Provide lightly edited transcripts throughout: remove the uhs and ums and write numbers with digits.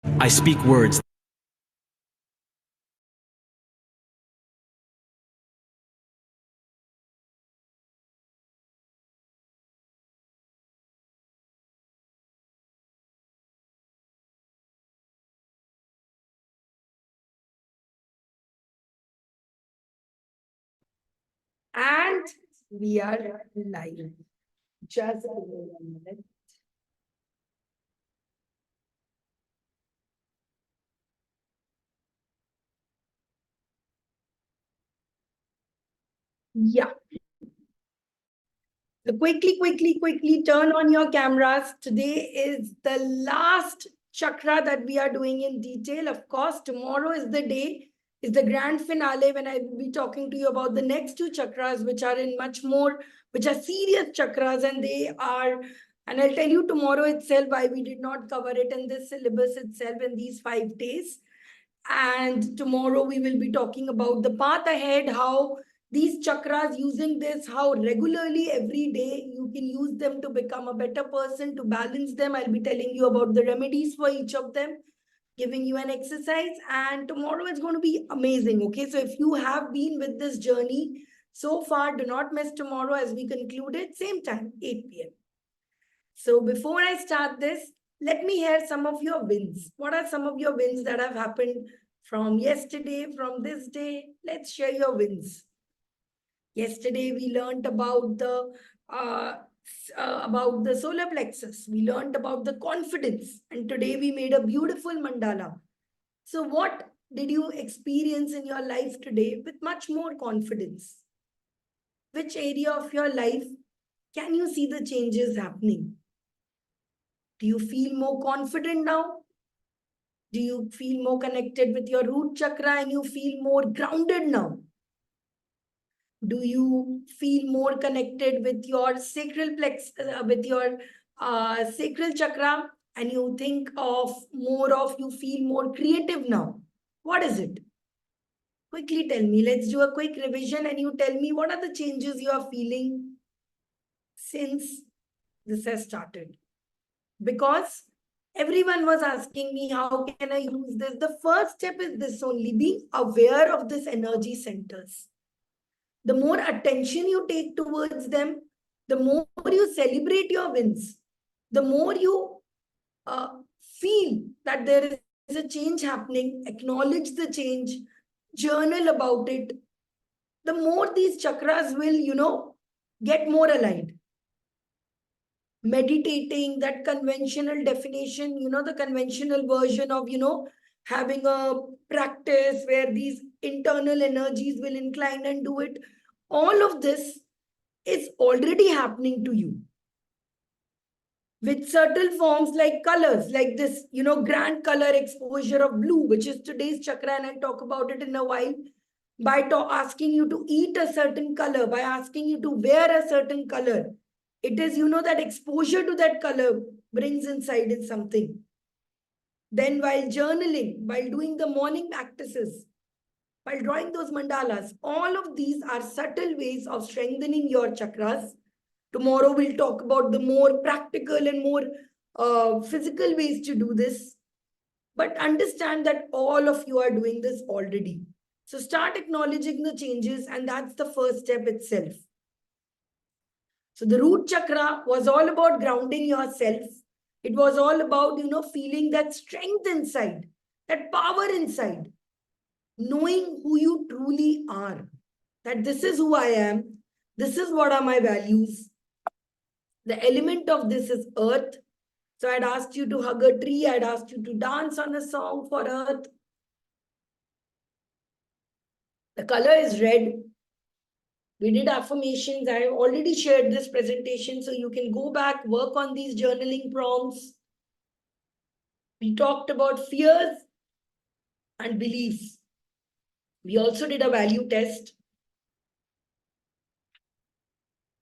I speak words. And we are live. Just give me 1 minute. Yeah. So quickly turn on your cameras. Today is the last chakra that we are doing in detail. Of course, tomorrow is the day, is the grand finale when I will be talking to you about the next two chakras, which are in much more, which are serious chakras, and they are, and I'll tell you tomorrow itself why we did not cover it in this syllabus itself in these 5 days. And tomorrow we will be talking about the path ahead, how these chakras, using this, how regularly every day you can use them to become a better person, to balance them. I'll be telling you about the remedies for each of them, giving you an exercise, and tomorrow is going to be amazing. Okay, so if you have been with this journey so far, do not miss tomorrow as we conclude it, same time, 8 p.m. So before I start this, let me hear some of your wins. What are some of your wins that have happened from yesterday, from this day? Let's share your wins. Yesterday we learned uh, about the solar plexus. We learned about the confidence, and today we made a beautiful mandala. So what did you experience in your life today with much more confidence? Which area of your life can you see the changes happening? Do you feel more confident now? Do you feel more connected with your root chakra and you feel more grounded now? Do you feel more connected with your sacral plex, with your sacral chakra, and you think of more of, you feel more creative now? What is it? Quickly tell me. Let's do a quick revision and you tell me what are the changes you are feeling since this has started. Because everyone was asking me, how can I use this? The first step is this only, being aware of this energy centers. The more attention you take towards them, the more you celebrate your wins, the more you uh, feel that there is a change happening, acknowledge the change, journal about it, the more these chakras will, get more aligned. Meditating, that conventional definition, the conventional version of, having a practice where these internal energies will incline and do it. All of this is already happening to you with subtle forms like colors, like this, grand color exposure of blue, which is today's chakra, and I'll talk about it in a while. By asking you to eat a certain color, by asking you to wear a certain color, it is, that exposure to that color brings inside in something. Then while journaling, while doing the morning practices, while drawing those mandalas, all of these are subtle ways of strengthening your chakras. Tomorrow we'll talk about the more practical and more physical ways to do this. But understand that all of you are doing this already. So start acknowledging the changes, and that's the first step itself. So the root chakra was all about grounding yourself. It was all about, feeling that strength inside, that power inside, knowing who you truly are, that this is who I am, this is what are my values. The element of this is earth. So I'd asked you to hug a tree, I'd asked you to dance on a song for earth. The color is red. We did affirmations. I have already shared this presentation, so you can go back, work on these journaling prompts. We talked about fears and beliefs. We also did a value test.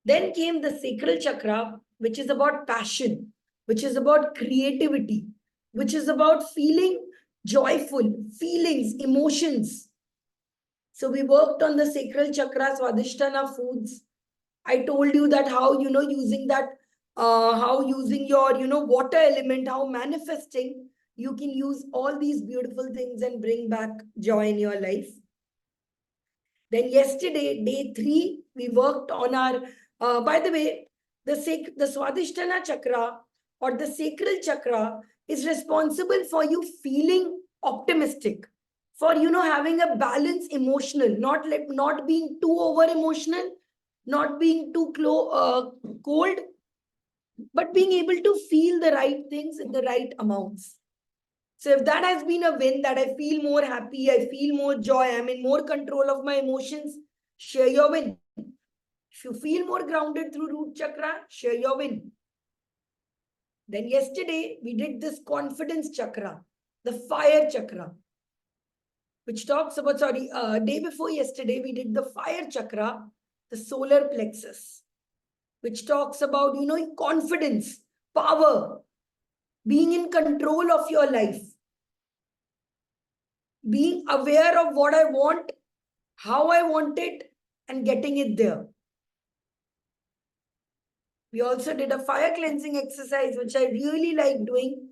Then came the sacral chakra, which is about passion, which is about creativity, which is about feeling joyful, feelings, emotions. So we worked on the sacral chakra, Swadhisthana foods. I told you that how, using that, how using your, water element, how manifesting, you can use all these beautiful things and bring back joy in your life. Then yesterday, day 3, we worked on our, by the way, the Swadhisthana chakra or the sacral chakra is responsible for you feeling optimistic, for, having a balance emotional, not being too over emotional, not being too cold, but being able to feel the right things in the right amounts. So if that has been a win, that I feel more happy, I feel more joy, I'm in more control of my emotions, share your win. If you feel more grounded through root chakra, share your win. Then yesterday, we did this confidence chakra, the fire chakra, which talks about, day before yesterday, we did the fire chakra, the solar plexus, which talks about, confidence, power, being in control of your life, being aware of what I want, how I want it, and getting it there. We also did a fire cleansing exercise, which I really like doing.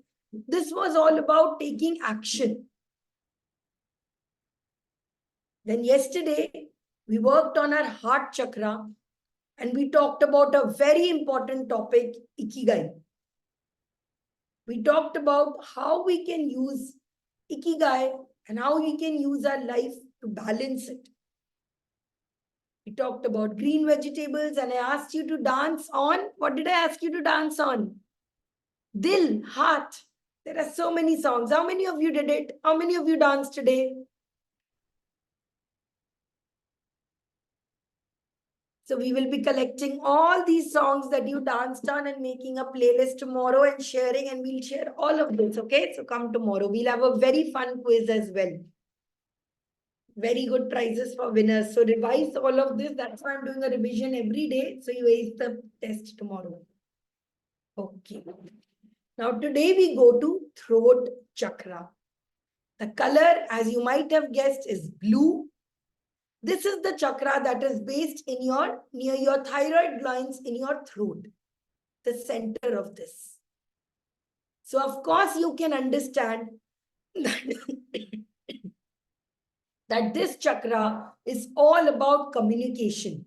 This was all about taking action. Then yesterday, we worked on our heart chakra and we talked about a very important topic, ikigai. We talked about how we can use ikigai and how we can use our life to balance it. We talked about green vegetables and I asked you to dance on. What did I ask you to dance on? Dil, heart. There are so many songs. How many of you did it? How many of you danced today? So we will be collecting all these songs that you danced on and making a playlist tomorrow and sharing, and we'll share all of this, okay? So come tomorrow. We'll have a very fun quiz as well. Very good prizes for winners. So revise all of this. That's why I'm doing a revision every day. So you ace the test tomorrow. Okay. Now today we go to throat chakra. The color, as you might have guessed, is blue. This is the chakra that is based in near your thyroid glands in your throat, the center of this. So of course you can understand that this chakra is all about communication.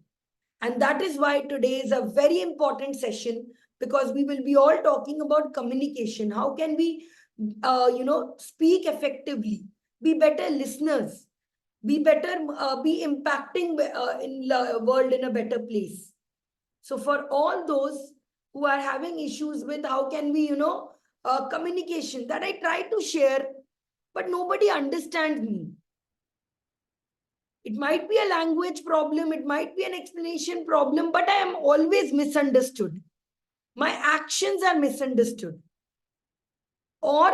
And that is why today is a very important session, because we will be all talking about communication. How can we, speak effectively, be better listeners, be impacting in the world in a better place. So for all those who are having issues with how can we, communication, that I try to share, but nobody understands me. It might be a language problem, it might be an explanation problem, but I am always misunderstood. My actions are misunderstood. Or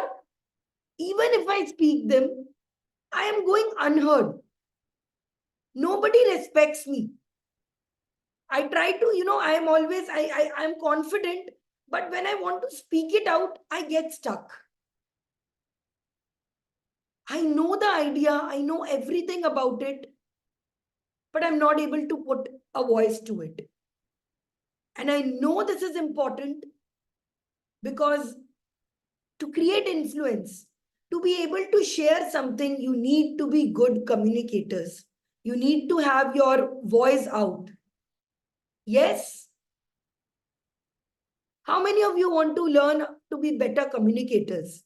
even if I speak them, I am going unheard. Nobody respects me. I try to, I'm confident, but when I want to speak it out, I get stuck. I know the idea, I know everything about it, but I'm not able to put a voice to it. And I know this is important because to create influence, to be able to share something, you need to be good communicators. You need to have your voice out. Yes? How many of you want to learn to be better communicators?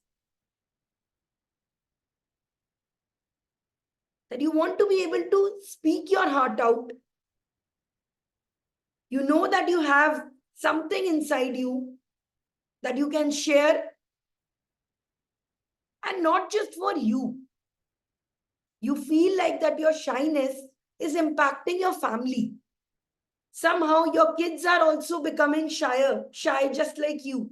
That you want to be able to speak your heart out. You know that you have something inside you that you can share, and not just for you. You feel like that your shyness is impacting your family. Somehow your kids are also becoming shy just like you.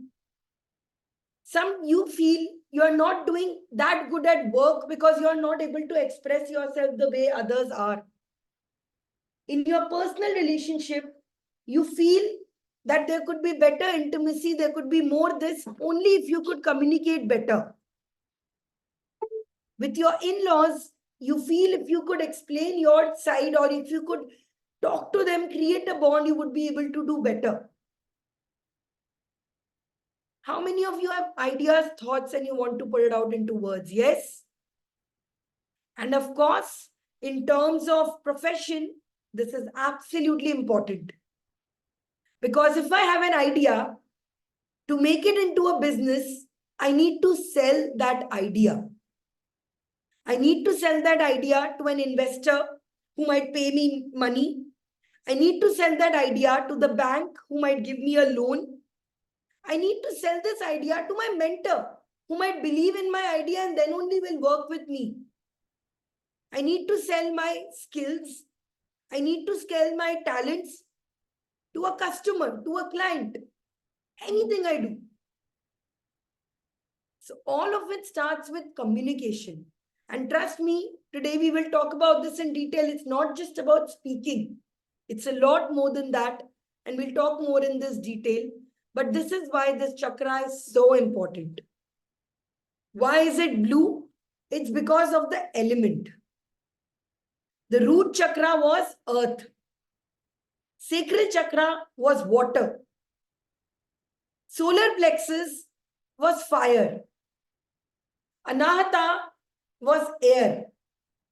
You feel you're not doing that good at work because you're not able to express yourself the way others are. In your personal relationship, you feel that there could be better intimacy, there could be more this, only if you could communicate better. With your in-laws, you feel if you could explain your side or if you could talk to them, create a bond, you would be able to do better. How many of you have ideas, thoughts, and you want to put it out into words? Yes. And of course, in terms of profession, this is absolutely important. Because if I have an idea, to make it into a business, I need to sell that idea. I need to sell that idea to an investor who might pay me money. I need to sell that idea to the bank who might give me a loan. I need to sell this idea to my mentor who might believe in my idea and then only will work with me. I need to sell my skills. I need to sell my talents to a customer, to a client, anything I do. So all of it starts with communication. And trust me, today we will talk about this in detail. It's not just about speaking. It's a lot more than that. And we'll talk more in this detail. But this is why this chakra is so important. Why is it blue? It's because of the element. The root chakra was earth. Sacral chakra was water. Solar plexus was fire. Anahata was air.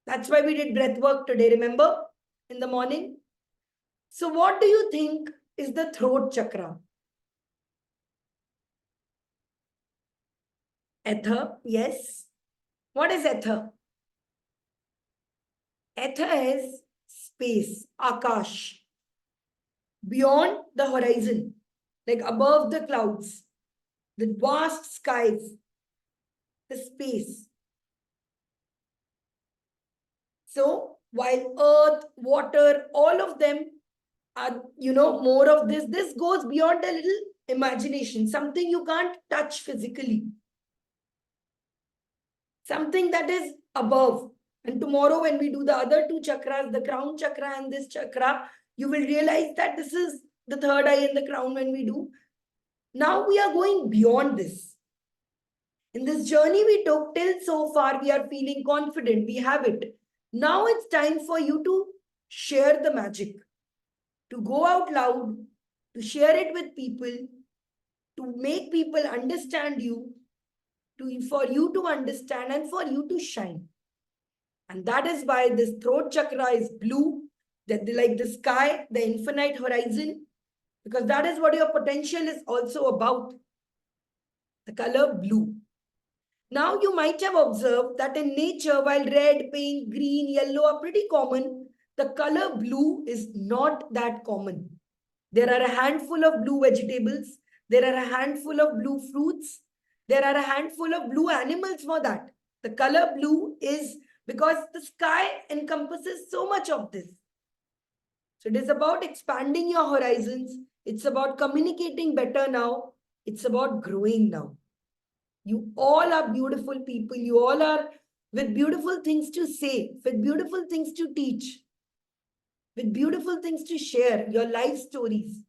That's why we did breath work today, remember? In the morning. So what do you think is the throat chakra? Ether, yes. What is ether? Ether is space, akash. Beyond the horizon, like above the clouds, the vast skies, the space. So while earth, water, all of them are, more of this. This goes beyond a little imagination, something you can't touch physically. Something that is above. And tomorrow when we do the other two chakras, the crown chakra and this chakra, you will realize that this is the third eye in the crown when we do. Now we are going beyond this. In this journey we took till so far, we are feeling confident, we have it. Now it's time for you to share the magic, to go out loud, to share it with people, to make people understand you, for you to understand and for you to shine. And that is why this throat chakra is blue, that like the sky, the infinite horizon, because that is what your potential is also about. The color blue. Now you might have observed that in nature, while red, pink, green, yellow are pretty common, the color blue is not that common. There are a handful of blue vegetables. There are a handful of blue fruits. There are a handful of blue animals for that. The color blue is because the sky encompasses so much of this. So it is about expanding your horizons. It's about communicating better now. It's about growing now. You all are beautiful people. You all are with beautiful things to say, with beautiful things to teach, with beautiful things to share, your life stories.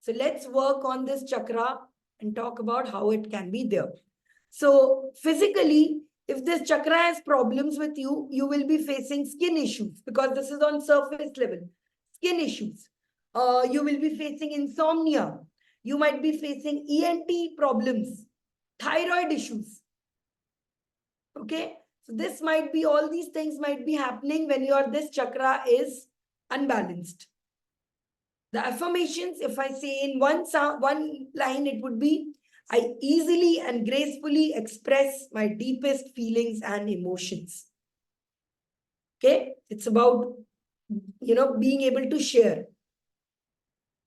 So let's work on this chakra and talk about how it can be there. So physically, if this chakra has problems with you, you will be facing skin issues because this is on surface level. Skin issues. You will be facing insomnia. You might be facing ENT problems, thyroid issues. Okay. So this might be, all these things might be happening when this chakra is unbalanced. The affirmations, if I say in one line, it would be, I easily and gracefully express my deepest feelings and emotions. Okay. It's about, being able to share.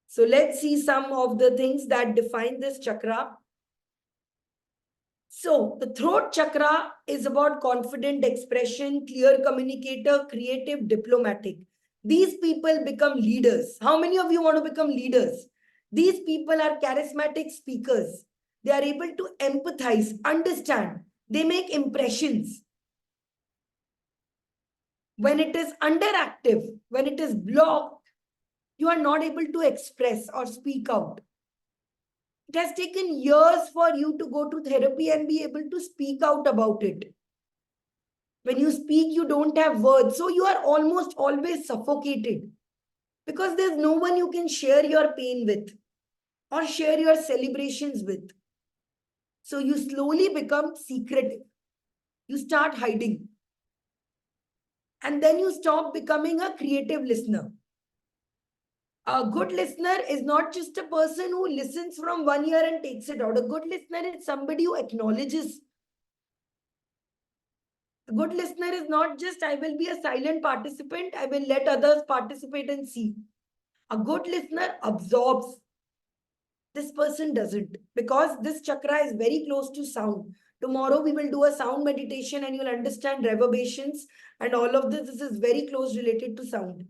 So let's see some of the things that define this chakra. So the throat chakra is about confident expression, clear communicator, creative, diplomatic. These people become leaders. How many of you want to become leaders? These people are charismatic speakers. They are able to empathize, understand. They make impressions. When it is underactive, when it is blocked, you are not able to express or speak out. It has taken years for you to go to therapy and be able to speak out about it. When you speak, you don't have words. So you are almost always suffocated because there's no one you can share your pain with. or share your celebrations with. So you slowly become secretive. You start hiding. And then you stop becoming a creative listener. A good listener is not just a person who listens from one ear and takes it out. A good listener is somebody who acknowledges. A good listener is not just, I will be a silent participant, I will let others participate and see. A good listener absorbs. This person doesn't, because this chakra is very close to sound. Tomorrow we will do a sound meditation and you'll understand reverberations and all of this. This is very close related to sound.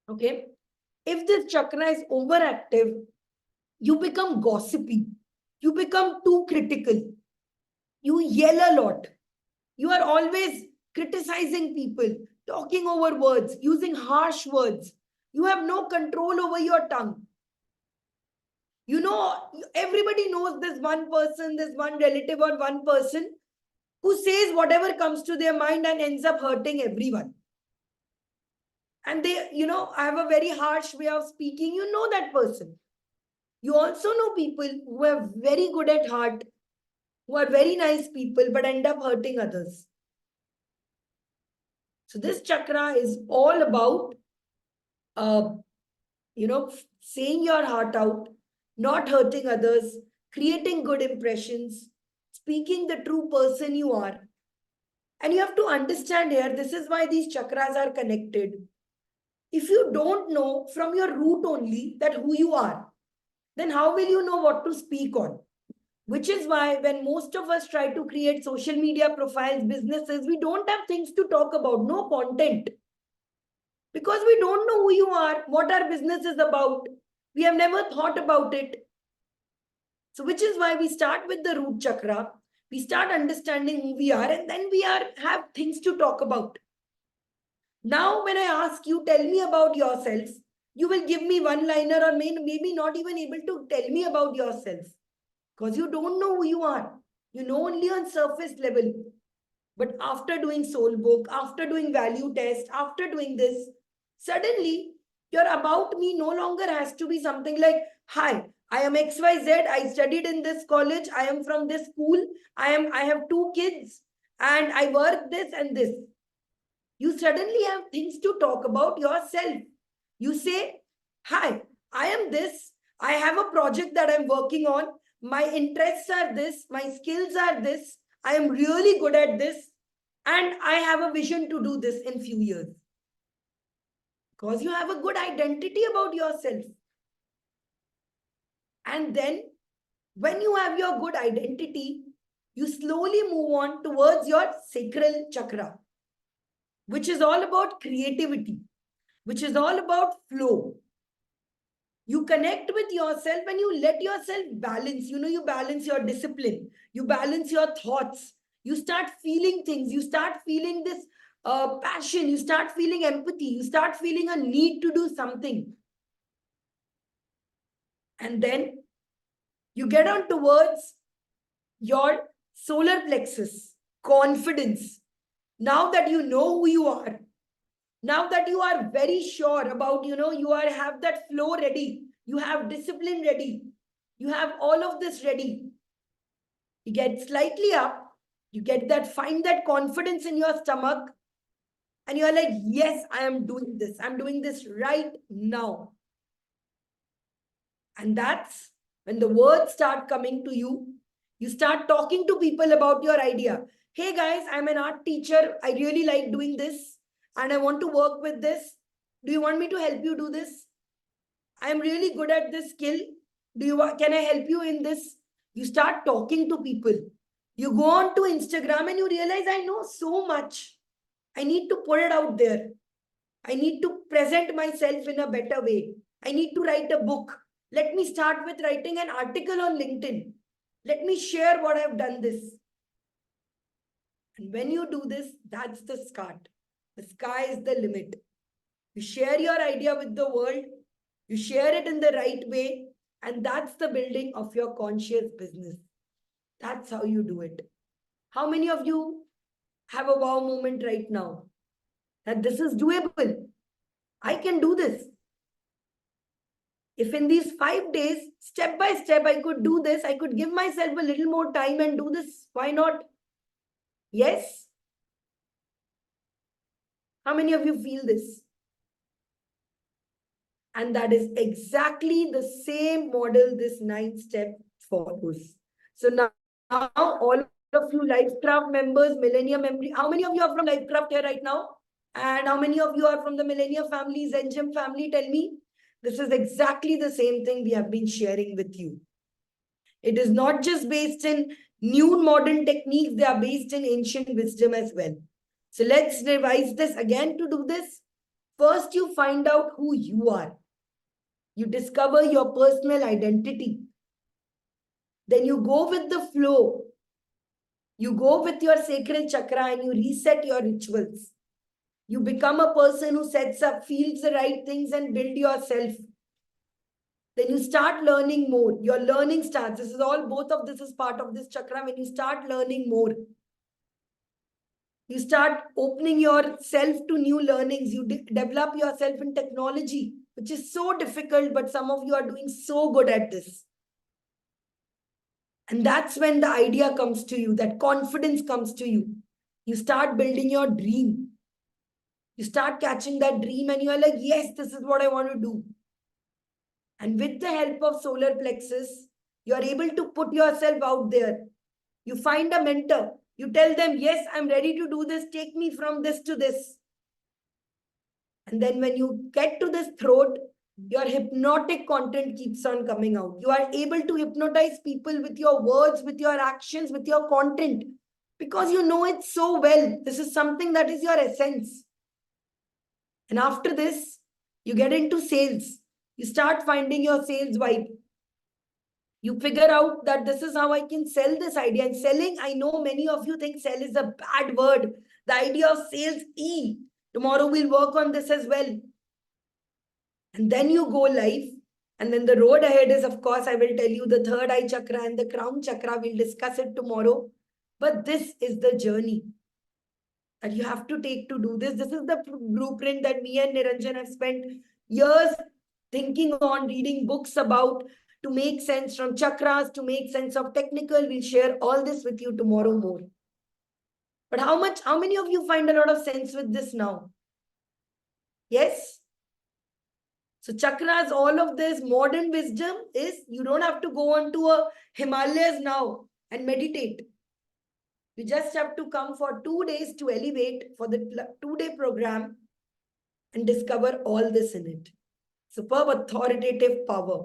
Okay. If this chakra is overactive, you become gossipy. You become too critical. You yell a lot. You are always criticizing people, talking over words, using harsh words. You have no control over your tongue. You know, everybody knows this one person, this one relative or one person who says whatever comes to their mind and ends up hurting everyone. And they, I have a very harsh way of speaking. You know that person. You also know people who are very good at heart, who are very nice people, but end up hurting others. So this chakra is all about, saying your heart out, not hurting others, creating good impressions, speaking the true person you are. And you have to understand here, this is why these chakras are connected. If you don't know from your root only that who you are, then how will you know what to speak on? Which is why when most of us try to create social media profiles, businesses, we don't have things to talk about, no content. Because we don't know who you are, what our business is about. We have never thought about it. So which is why we start with the root chakra. We start understanding who we are, and then we have things to talk about. Now, when I ask you, tell me about yourself, you will give me one liner or maybe not even able to tell me about yourself because you don't know who you are. You know only on surface level. But after doing soul book, after doing value test, after doing this, suddenly your about me no longer has to be something like, hi, I am XYZ. I studied in this college. I am from this school. I have 2 kids and I work this and this. You suddenly have things to talk about yourself. You say, hi, I am this. I have a project that I'm working on. My interests are this. My skills are this. I am really good at this. And I have a vision to do this in few years. Because you have a good identity about yourself. And then when you have your good identity, you slowly move on towards your sacral chakra, which is all about creativity, which is all about flow. You connect with yourself and you let yourself balance. You balance your discipline. You balance your thoughts. You start feeling things. You start feeling this passion. You start feeling empathy. You start feeling a need to do something. And then you get on towards your solar plexus, confidence. Now that you know who you are, now that you are very sure about, have that flow ready, you have discipline ready, you have all of this ready, you get slightly up, you find that confidence in your stomach, and you're like, yes, I am doing this. I'm doing this right now. And that's when the words start coming to you. You start talking to people about your idea. Hey guys, I'm an art teacher. I really like doing this and I want to work with this. Do you want me to help you do this? I'm really good at this skill. Can I help you in this? You start talking to people. You go on to Instagram and you realize I know so much. I need to put it out there. I need to present myself in a better way. I need to write a book. Let me start with writing an article on LinkedIn. Let me share what I've done this. And when you do this, that's the start. The sky is the limit. You share your idea with the world. You share it in the right way. And that's the building of your conscious business. That's how you do it. How many of you have a wow moment right now? That this is doable? I can do this. If in these 5 days, step by step, I could do this, I could give myself a little more time and do this. Why not? Yes? How many of you feel this? And that is exactly the same model this 9-step follows. So now all of you Lifecraft members, Millennium members, how many of you are from Lifecraft here right now? And how many of you are from the Millennium family, Zenjem family? Tell me. This is exactly the same thing we have been sharing with you. It is not just based in new modern techniques, they are based in ancient wisdom as well. So let's revise this again. To do this, first you find out who you are. You discover your personal identity. Then you go with the flow. You go with your sacred chakra and you reset your rituals. You become a person who sets up, feels the right things and build yourself. Then you start learning more. Your learning starts. This is all, both of this is part of this chakra. When you start learning more, you start opening yourself to new learnings. You develop yourself in technology, which is so difficult, but some of you are doing so good at this. And that's when the idea comes to you, that confidence comes to you. You start building your dream. You start catching that dream and you're like, yes, this is what I want to do. And with the help of solar plexus, you're able to put yourself out there. You find a mentor. You tell them, yes, I'm ready to do this. Take me from this to this. And then when you get to this throat, your hypnotic content keeps on coming out. You are able to hypnotize people with your words, with your actions, with your content, because you know it so well. This is something that is your essence. And after this, you get into sales. You start finding your sales vibe. You figure out that this is how I can sell this idea. And selling, I know many of you think sell is a bad word. The idea of sales, tomorrow we'll work on this as well. And then you go live. And then the road ahead is, of course, I will tell you the third eye chakra and the crown chakra. We'll discuss it tomorrow. But this is the journey that you have to take to do this. This is the blueprint that me and Niranjan have spent years thinking on, reading books about, to make sense from chakras, to make sense of technical. We'll share all this with you tomorrow more. But how many of you find a lot of sense with this now? Yes? So chakras, all of this modern wisdom is, you don't have to go on to a Himalayas now and meditate. You just have to come for 2 days to elevate for the 2-day program and discover all this in it. Superb authoritative power.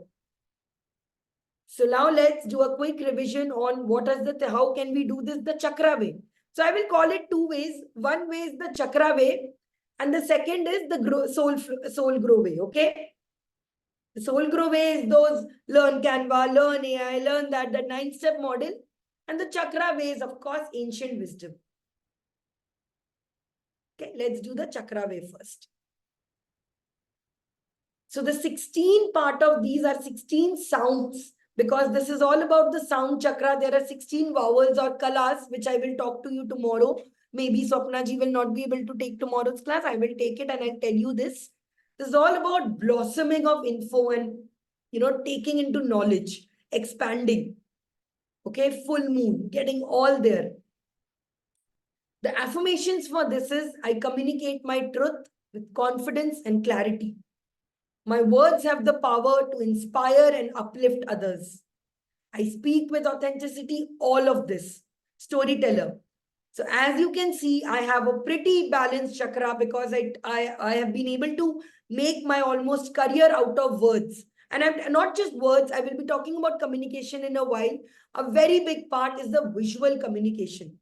So now let's do a quick revision on what is how can we do this the chakra way. So I will call it 2 ways. One way is the chakra way, and the second is the soul grow way. Okay. The soul grow way is those learn Canva, learn AI, learn that, the 9-step model. And the chakra way is, of course, ancient wisdom. Okay, let's do the chakra way first. So the 16 part of these are 16 sounds, because this is all about the sound chakra. There are 16 vowels or kalas, which I will talk to you tomorrow. Maybe Swapna ji will not be able to take tomorrow's class. I will take it and I'll tell you this. This is all about blossoming of info and, taking into knowledge, expanding. Okay, full moon, getting all there. The affirmations for this is, I communicate my truth with confidence and clarity. My words have the power to inspire and uplift others. I speak with authenticity, all of this. Storyteller. So as you can see, I have a pretty balanced chakra, because I have been able to make my almost career out of words. And I'm not just words, I will be talking about communication in a while. A very big part is the visual communication.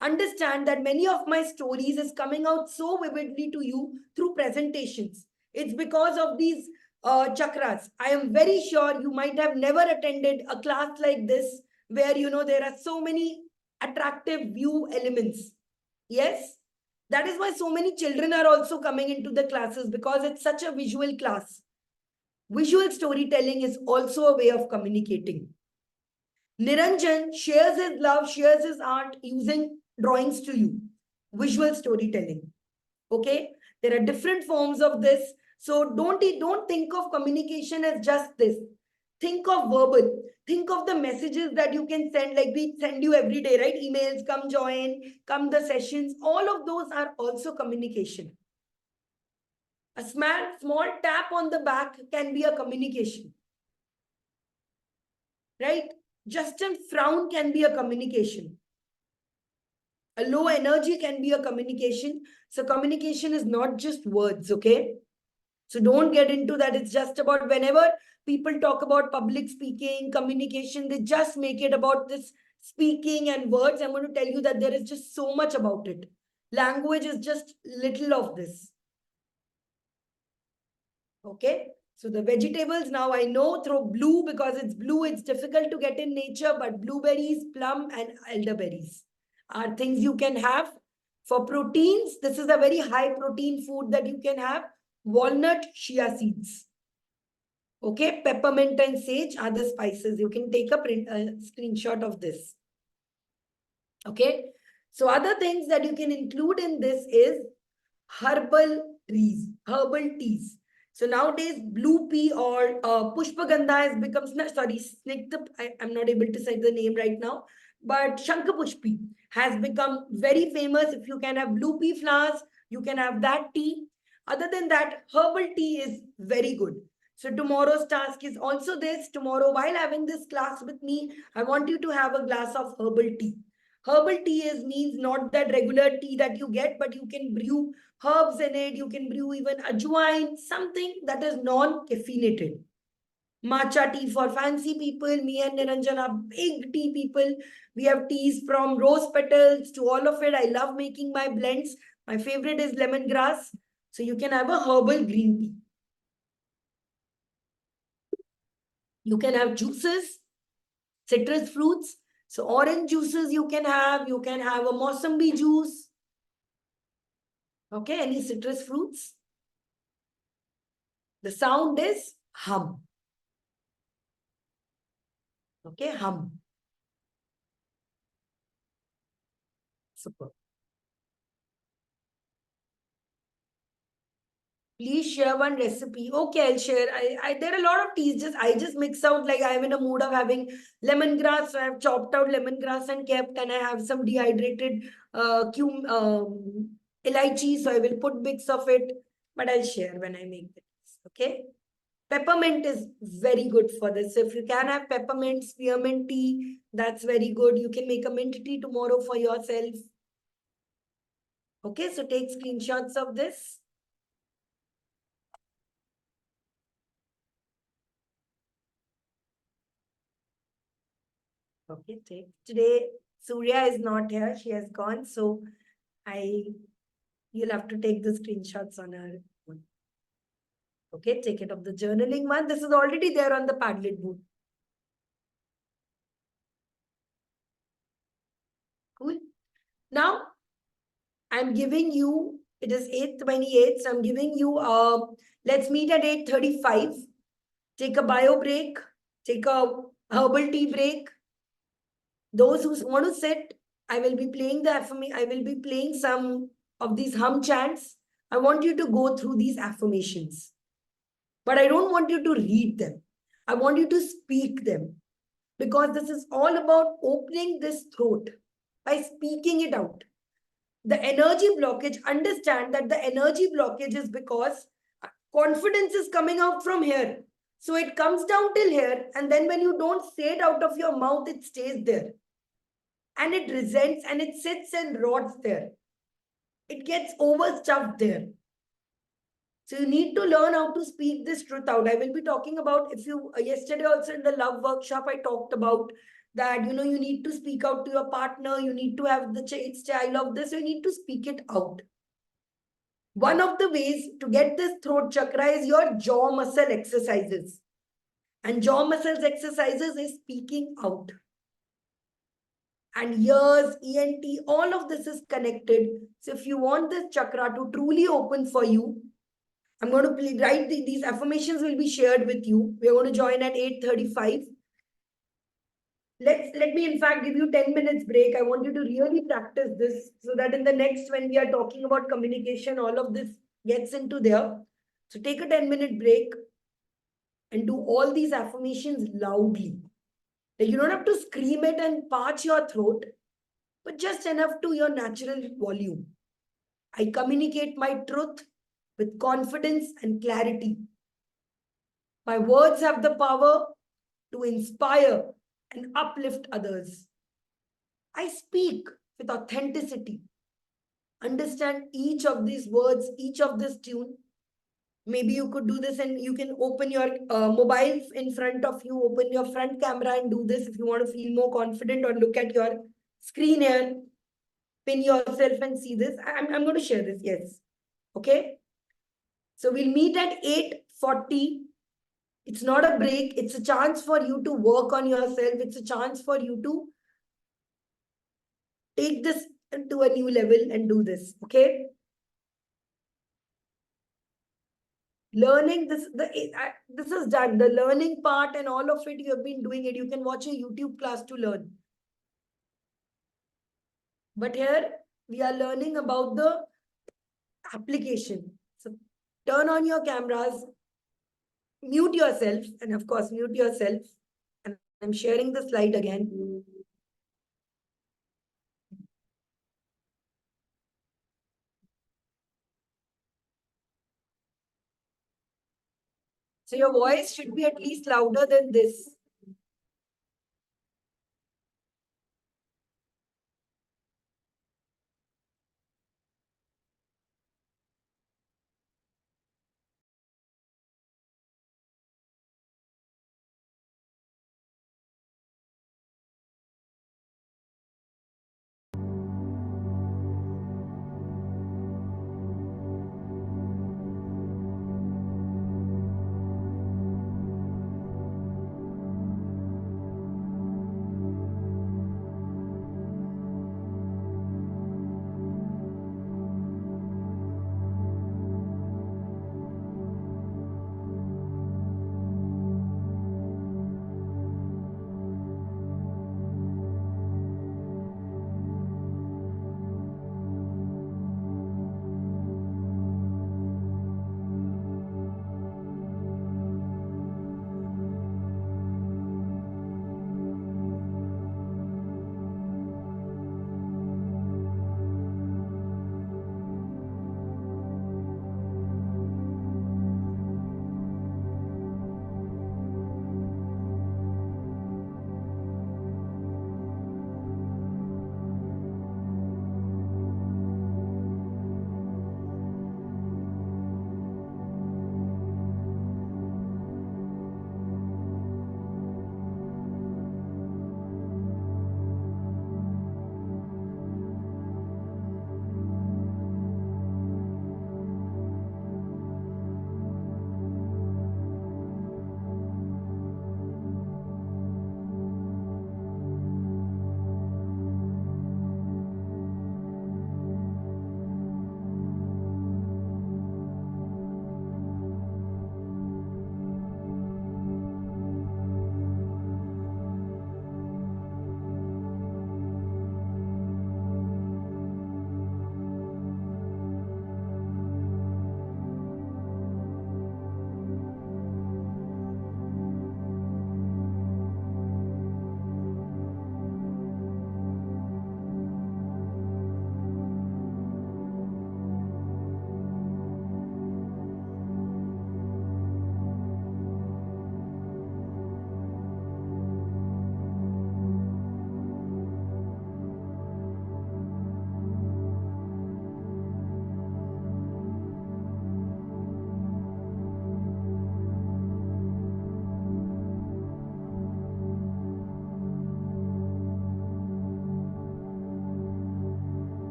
Understand that many of my stories is coming out so vividly to you through presentations. It's because of these chakras. I am very sure you might have never attended a class like this, where, there are so many attractive view elements. Yes, that is why so many children are also coming into the classes, because it's such a visual class. Visual storytelling is also a way of communicating. Niranjan shares his love, shares his art using drawings to you. Visual storytelling. Okay. There are different forms of this. So don't think of communication as just this. Think of verbal. Think of the messages that you can send, like we send you every day, right? Emails, come join, come the sessions. All of those are also communication. A small tap on the back can be a communication, right? Just a frown can be a communication. A low energy can be a communication. So communication is not just words, okay? So don't get into that. It's just about whenever people talk about public speaking, communication, they just make it about this speaking and words. I'm going to tell you that there is just so much about it. Language is just little of this. Okay. So the vegetables now I know through blue, because it's blue, it's difficult to get in nature, but blueberries, plum and elderberries are things you can have. For proteins, this is a very high protein food that you can have. Walnut, chia seeds. Okay, peppermint and sage are the spices. You can take a screenshot of this. Okay, so other things that you can include in this is herbal teas. So nowadays, blue pea or pushpagandha has become, sorry, I'm not able to say the name right now, but Shankapushpi has become very famous. If you can have blue pea flowers, you can have that tea. Other than that, herbal tea is very good. So tomorrow's task is also this. Tomorrow, while having this class with me, I want you to have a glass of herbal tea. Herbal tea means not that regular tea that you get, but you can brew herbs in it. You can brew even ajwain, something that is non-caffeinated. Matcha tea for fancy people. Me and Niranjan are big tea people. We have teas from rose petals to all of it. I love making my blends. My favorite is lemongrass. So you can have a herbal green tea. You can have juices, citrus fruits. So orange juices you can have a Mossambi juice. Okay, any citrus fruits. The sound is hum. Okay, hum. Super. Please share one recipe. Okay, I'll share. There are a lot of teas. I just mix out, like I'm in a mood of having lemongrass. So I've chopped out lemongrass and kept, and I have some dehydrated elaichi. So I will put bits of it, but I'll share when I make this. Okay. Peppermint is very good for this. So if you can have peppermint, spearmint tea, that's very good. You can make a mint tea tomorrow for yourself. Okay, so take screenshots of this. Okay, take. Today, Surya is not here. She has gone. So you'll have to take the screenshots on her phone. Okay, take it of the journaling one. This is already there on the Padlet board. Cool. Now, I'm giving you, it is 8:28. So I'm giving you, let's meet at 8:35. Take a bio break. Take a herbal tea break. Those who want to sit, I will be playing I will be playing some of these hum chants. I want you to go through these affirmations. But I don't want you to read them. I want you to speak them. Because this is all about opening this throat by speaking it out. The energy blockage, understand that the energy blockage is because confidence is coming out from here. So it comes down till here, and then when you don't say it out of your mouth, it stays there. And it resents and it sits and rots there. It gets overstuffed there. So you need to learn how to speak this truth out. I will be talking about, if you, yesterday also in the love workshop, I talked about that, you need to speak out to your partner. You need to have the style of this. You need to speak it out. One of the ways to get this throat chakra is your jaw muscle exercises. And jaw muscles exercises is speaking out. And ears, ENT, all of this is connected. So if you want this chakra to truly open for you, I'm going to write these affirmations will be shared with you. We're going to join at 8:35. Let me in fact give you 10 minutes break. I want you to really practice this so that in the next, when we are talking about communication, all of this gets into there. So take a 10-minute break and do all these affirmations loudly. Like you don't have to scream it and parch your throat, but just enough to your natural volume. I communicate my truth with confidence and clarity. My words have the power to inspire and uplift others. I speak with authenticity. Understand each of these words, each of this tune. Maybe you could do this and you can open your mobile in front of you, open your front camera and do this if you want to feel more confident, or look at your screen here, pin yourself and see this. I'm going to share this. Yes. Okay. So we'll meet at 8:40. It's not a break. It's a chance for you to work on yourself. It's a chance for you to take this to a new level and do this. Okay. Learning this, this is done. The learning part and all of it, you have been doing it. You can watch a YouTube class to learn. But here we are learning about the application. So turn on your cameras, mute yourself, and of course, mute yourself. And I'm sharing the slide again. So your voice should be at least louder than this.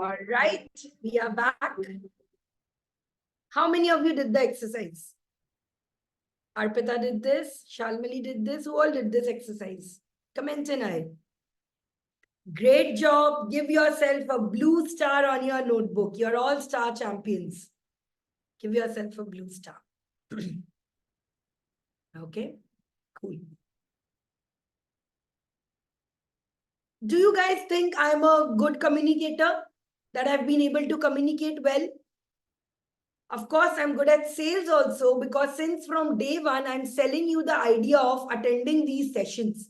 All right, we are back. How many of you did the exercise? Arpita did this, Shalmali did this, who all did this exercise? Comment in I. Great job. Give yourself a blue star on your notebook. You're all star champions. Give yourself a blue star. Okay, cool. Do you guys think I'm a good communicator? That I've been able to communicate well? Of course, I'm good at sales also, because since from day one, I'm selling you the idea of attending these sessions.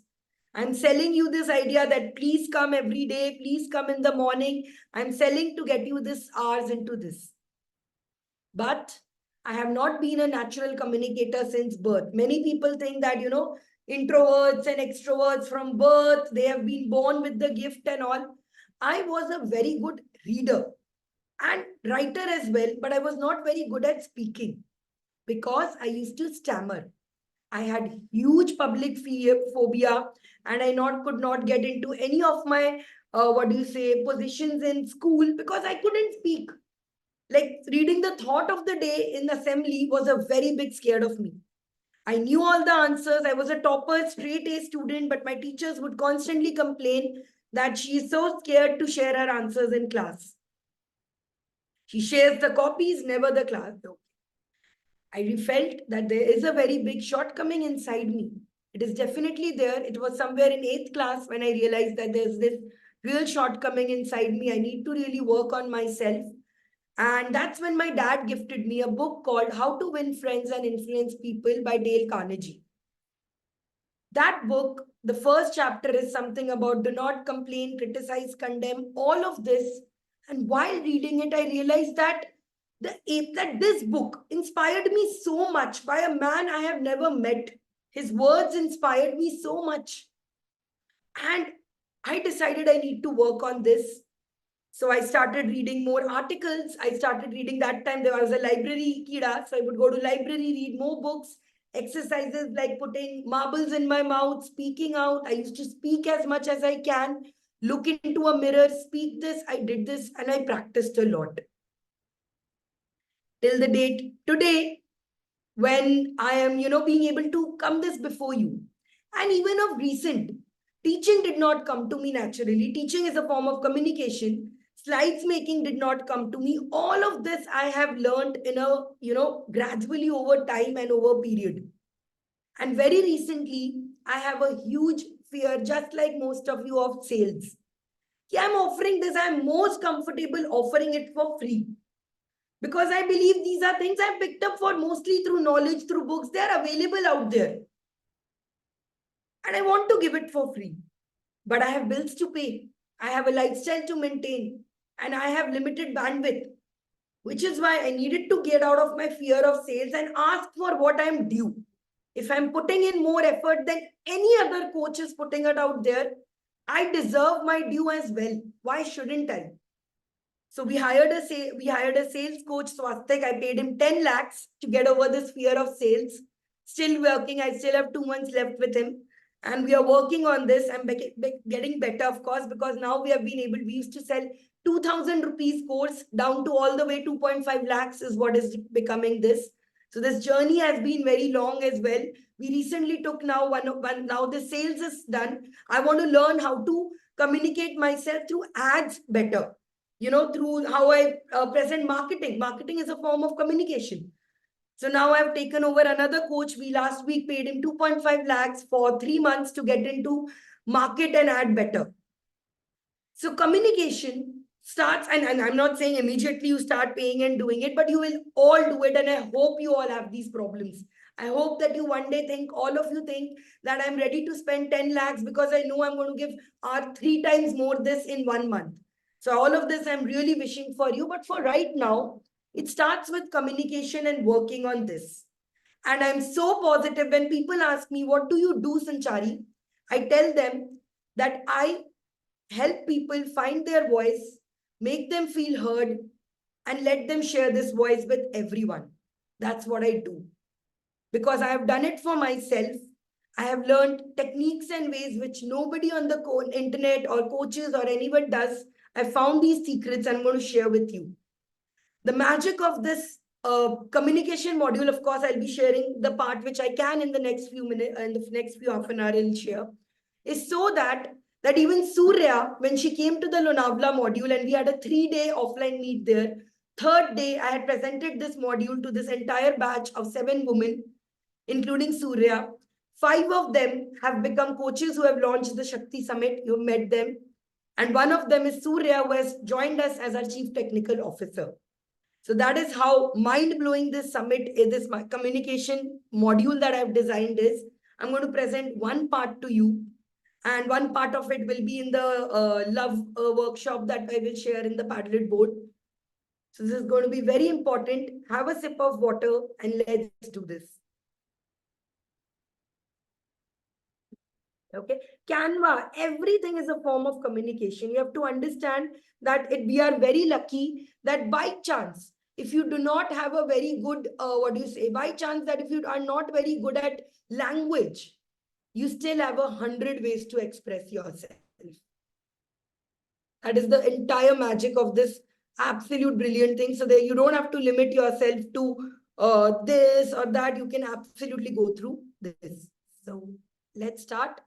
I'm selling you this idea that please come every day, please come in the morning. I'm selling to get you this hours into this. But I have not been a natural communicator since birth. Many people think that, introverts and extroverts from birth, they have been born with the gift and all. I was a very good reader and writer as well, but I was not very good at speaking because I used to stammer. I had huge public phobia, and I could not get into any of my positions in school because I couldn't speak. Like reading the thought of the day in assembly was a very big scare of me. I knew all the answers. I was a topper, straight A student, but my teachers would constantly complain that she is so scared to share her answers in class. She shares the copies, never the class. Though I felt that there is a very big shortcoming inside me. It is definitely there. It was somewhere in 8th class when I realized that there's this real shortcoming inside me. I need to really work on myself. And that's when my dad gifted me a book called How to Win Friends and Influence People by Dale Carnegie. That book, the first chapter is something about do not complain, criticize, condemn, all of this. And while reading it, I realized that this book inspired me so much by a man I have never met. His words inspired me so much. And I decided I need to work on this. So I started reading more articles. I started reading that time. There was a library kida. So I would go to library, read more books, exercises like putting marbles in my mouth, speaking out. I used to speak as much as I can, look into a mirror, speak this. I did this and I practiced a lot. Till the date today, when I am, being able to come this before you. And even of recent, teaching did not come to me naturally. Teaching is a form of communication. Slides making did not come to me. All of this I have learned in a, gradually over time and over period. And very recently, I have a huge fear, just like most of you, of sales. Yeah, I'm offering this. I'm most comfortable offering it for free. Because I believe these are things I've picked up for mostly through knowledge, through books. They're available out there. And I want to give it for free. But I have bills to pay. I have a lifestyle to maintain. And I have limited bandwidth. Which is why I needed to get out of my fear of sales and ask for what I'm due. If I'm putting in more effort than any other coach is putting it out there, I deserve my due as well. Why shouldn't I? So we hired a sales coach, Swastik. I paid him 10 lakhs to get over this fear of sales. Still working. I still have 2 months left with him. And we are working on this. I'm getting better, of course, because now we used to sell 2,000 rupees course down to all the way 2.5 lakhs is what is becoming this. So this journey has been very long as well. We recently took now now the sales is done. I want to learn how to communicate myself through ads better. Through how I present marketing. Marketing is a form of communication. So now I've taken over another coach. We last week paid him 2.5 lakhs for 3 months to get into market and ad better. So communication starts, and I'm not saying immediately you start paying and doing it, but you will all do it. And I hope you all have these problems. I hope that you one day all of you think that I'm ready to spend 10 lakhs because I know I'm going to give 3 times more this in 1 month. So all of this I'm really wishing for you. But for right now, it starts with communication and working on this. And I'm so positive when people ask me, what do you do, Sanchari? I tell them that I help people find their voice, make them feel heard, and let them share this voice with everyone. That's what I do. Because I have done it for myself. I have learned techniques and ways which nobody on the internet or coaches or anyone does. I found these secrets I'm going to share with you. The magic of this communication module, of course, I'll be sharing the part which I can in the next few minutes, in the next few half an hour I'll share, is so that even Surya, when she came to the Lonavala module and we had a 3-day offline meet there, third day I had presented this module to this entire batch of 7 women, including Surya. 5 of them have become coaches who have launched the Shakti Summit. You've met them. And one of them is Surya, who has joined us as our Chief Technical Officer. So that is how mind-blowing this summit, this communication module that I've designed is. I'm going to present one part to you, and one part of it will be in the love workshop that I will share in the Padlet board. So this is going to be very important. Have a sip of water and let's do this. Okay, Canva, everything is a form of communication. You have to understand that we are very lucky that by chance, if you do not have a very good, by chance that if you are not very good at language, you still have 100 ways to express yourself. That is the entire magic of this absolute brilliant thing. So that you don't have to limit yourself to this or that. You can absolutely go through this. So let's start.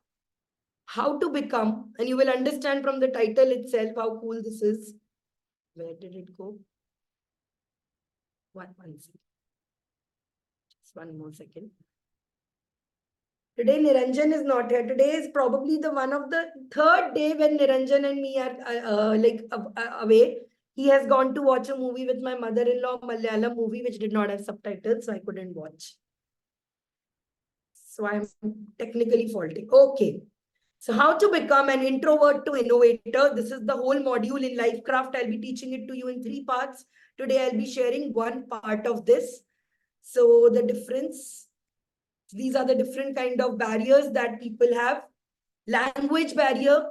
How to become, and you will understand from the title itself how cool this is. Where did it go? One second. Just one more second. Today Niranjan is not here. Today is probably the one of the third day when Niranjan and me are away. He has gone to watch a movie with my mother-in-law, Malayalam movie, which did not have subtitles, so I couldn't watch. So I'm technically faulty. Okay. So how to become an introvert to innovator. This is the whole module in Lifecraft. I'll be teaching it to you in 3 parts. Today I'll be sharing one part of this. So the difference, these are the different kind of barriers that people have. Language barrier,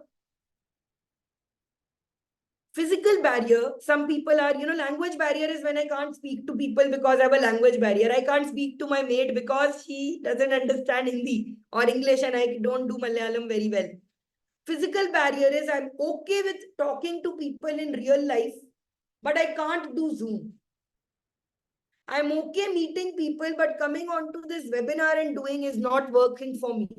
physical barrier. Some people are, language barrier is when I can't speak to people because I have a language barrier. I can't speak to my mate because she doesn't understand Hindi or English and I don't do Malayalam very well. Physical barrier is I'm okay with talking to people in real life, but I can't do Zoom. I'm okay meeting people, but coming onto this webinar and doing is not working for me.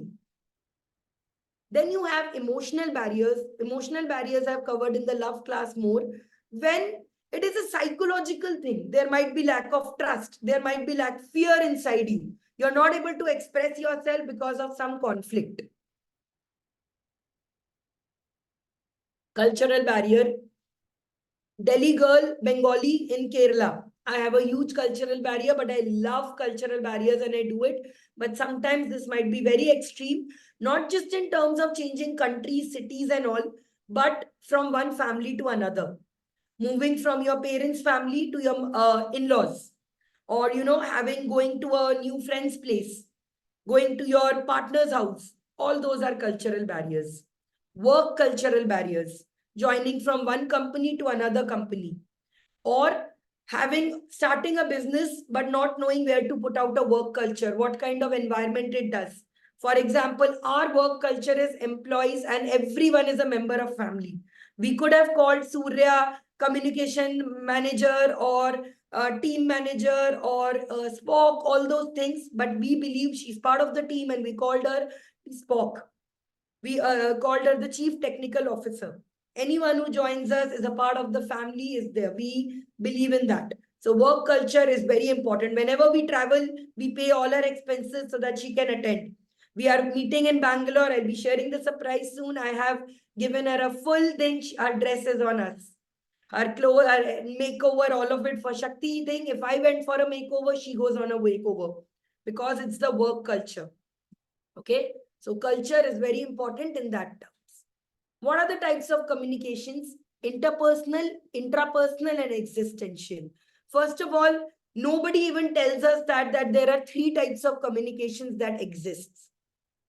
Then you have emotional barriers. Emotional barriers I've covered in the love class more. When it is a psychological thing, there might be lack of trust. There might be lack of fear inside you. You're not able to express yourself because of some conflict. Cultural barrier. Delhi girl, Bengali in Kerala. I have a huge cultural barrier, but I love cultural barriers and I do it. But sometimes this might be very extreme, not just in terms of changing countries, cities and all, but from one family to another. Moving from your parents' family to your in-laws. Or, going to a new friend's place, going to your partner's house. All those are cultural barriers. Work cultural barriers, joining from one company to another company, or starting a business but not knowing where to put out a work culture, what kind of environment it does. For example, our work culture is employees and everyone is a member of family. We could have called Surya communication manager or team manager or Spock, all those things, but we believe she's part of the team and we called her Spock. We called her the Chief Technical Officer. Anyone who joins us is a part of the family, is there. We believe in that. So work culture is very important. Whenever we travel, we pay all our expenses so that she can attend. We are meeting in Bangalore. I'll be sharing the surprise soon. I have given her a full thing. Her dress is on us. Her clothes, her makeover, all of it for Shakti thing. If I went for a makeover, she goes on a makeover because it's the work culture. Okay. So culture is very important in that terms. What are the types of communications? Interpersonal, intrapersonal, and existential. First of all, nobody even tells us that there are 3 types of communications that exists.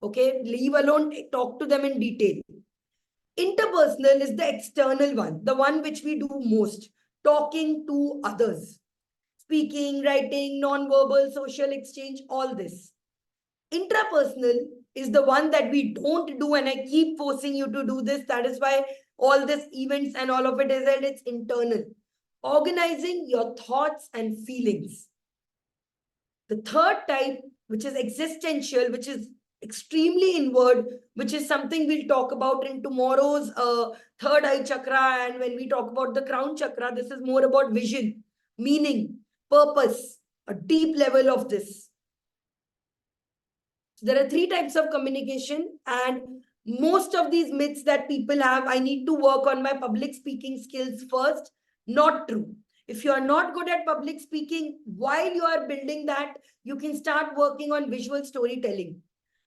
Okay, leave alone, talk to them in detail. Interpersonal is the external one, the one which we do most, talking to others. Speaking, writing, non-verbal, social exchange, all this. Intrapersonal is the one that we don't do, and I keep forcing you to do this. That is why all these events and all of it is that it's internal. Organizing your thoughts and feelings. The third type, which is existential, which is extremely inward, which is something we'll talk about in tomorrow's third eye chakra. And when we talk about the crown chakra, this is more about vision, meaning, purpose, a deep level of this. There are three types of communication, and most of these myths that people have, I need to work on my public speaking skills first. Not true. If you are not good at public speaking, while you are building that, you can start working on visual storytelling.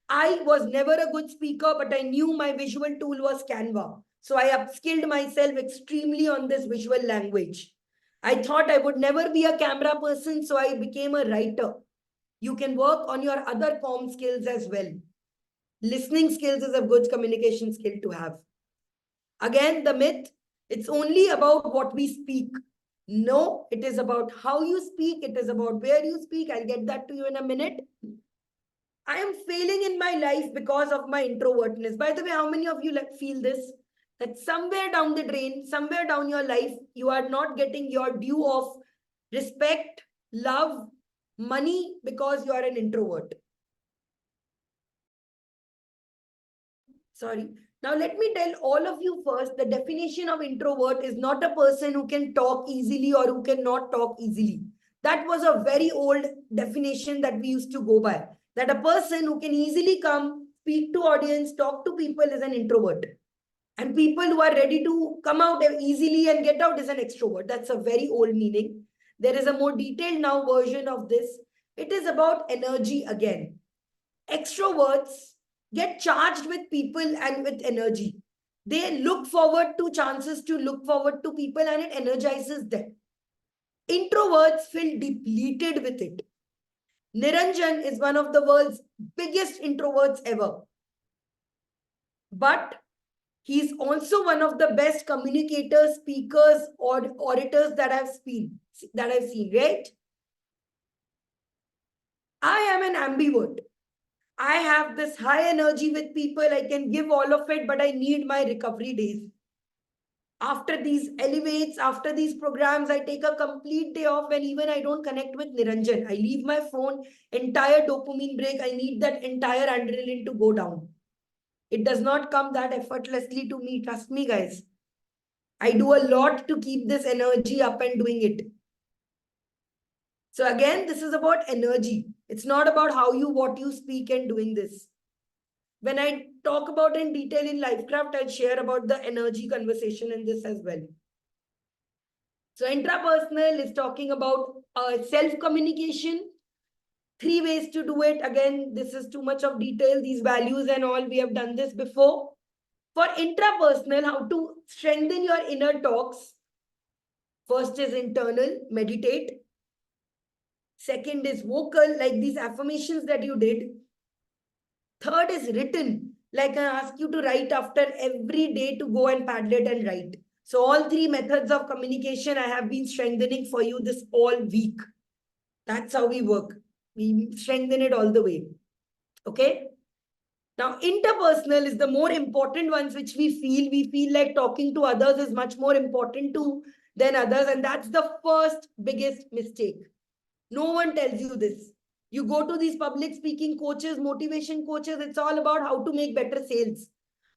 I was never a good speaker, but I knew my visual tool was Canva. So I upskilled myself extremely on this visual language. I thought I would never be a camera person, so I became a writer. You can work on your other comm skills as well. Listening skills is a good communication skill to have. Again, the myth, it's only about what we speak. No, it is about how you speak. It is about where you speak. I'll get that to you in a minute. I am failing in my life because of my introvertness. By the way, how many of you feel this? That somewhere down the drain, somewhere down your life, you are not getting your due of respect, love, money because you are an introvert. Sorry. Now, let me tell all of you first, the definition of introvert is not a person who can talk easily or who cannot talk easily. That was a very old definition that we used to go by. That a person who can easily come, speak to audience, talk to people is an introvert. And people who are ready to come out easily and get out is an extrovert. That's a very old meaning. There is a more detailed now version of this. It is about energy again. Extroverts get charged with people and with energy. They look forward to chances to look forward to people, and it energizes them. Introverts feel depleted with it. Niranjan is one of the world's biggest introverts ever. But he's also one of the best communicators, speakers, or orators that I've seen, right? I am an ambivert. I have this high energy with people. I can give all of it, but I need my recovery days. After these elevates, after these programs, I take a complete day off when even I don't connect with Niranjan. I leave my phone, entire dopamine break. I need that entire adrenaline to go down. It does not come that effortlessly to me. Trust me, guys. I do a lot to keep this energy up and doing it. So again, this is about energy. It's not about what you speak and doing this. When I talk about in detail in Lifecraft, I'll share about the energy conversation in this as well. So intrapersonal is talking about self-communication. 3 ways to do it. Again, this is too much of detail, these values and all. We have done this before. For intrapersonal, how to strengthen your inner talks. First is internal, meditate. Second is vocal, like these affirmations that you did. Third is written, like I ask you to write after every day to go and Padlet and write. So all 3 methods of communication I have been strengthening for you this all week. That's how we work. We strengthen it all the way. Okay. Now, interpersonal is the more important ones which we feel like talking to others is much more important than others. And that's the first biggest mistake. No one tells you this. You go to these public speaking coaches, motivation coaches, it's all about how to make better sales.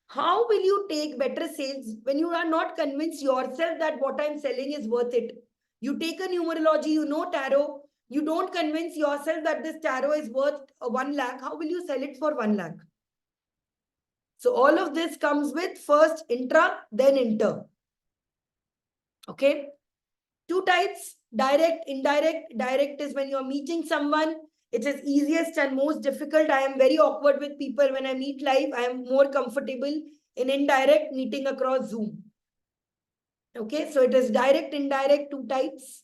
How will you take better sales when you are not convinced yourself that what I'm selling is worth it? You take a numerology, you know tarot, you don't convince yourself that this tarot is worth 1 lakh. How will you sell it for 1 lakh? So all of this comes with first intra, then inter. Okay. 2 types, direct, indirect. Direct is when you're meeting someone. It is easiest and most difficult. I am very awkward with people when I meet live. I am more comfortable in indirect meeting across Zoom. Okay, so it is direct, indirect, 2 types.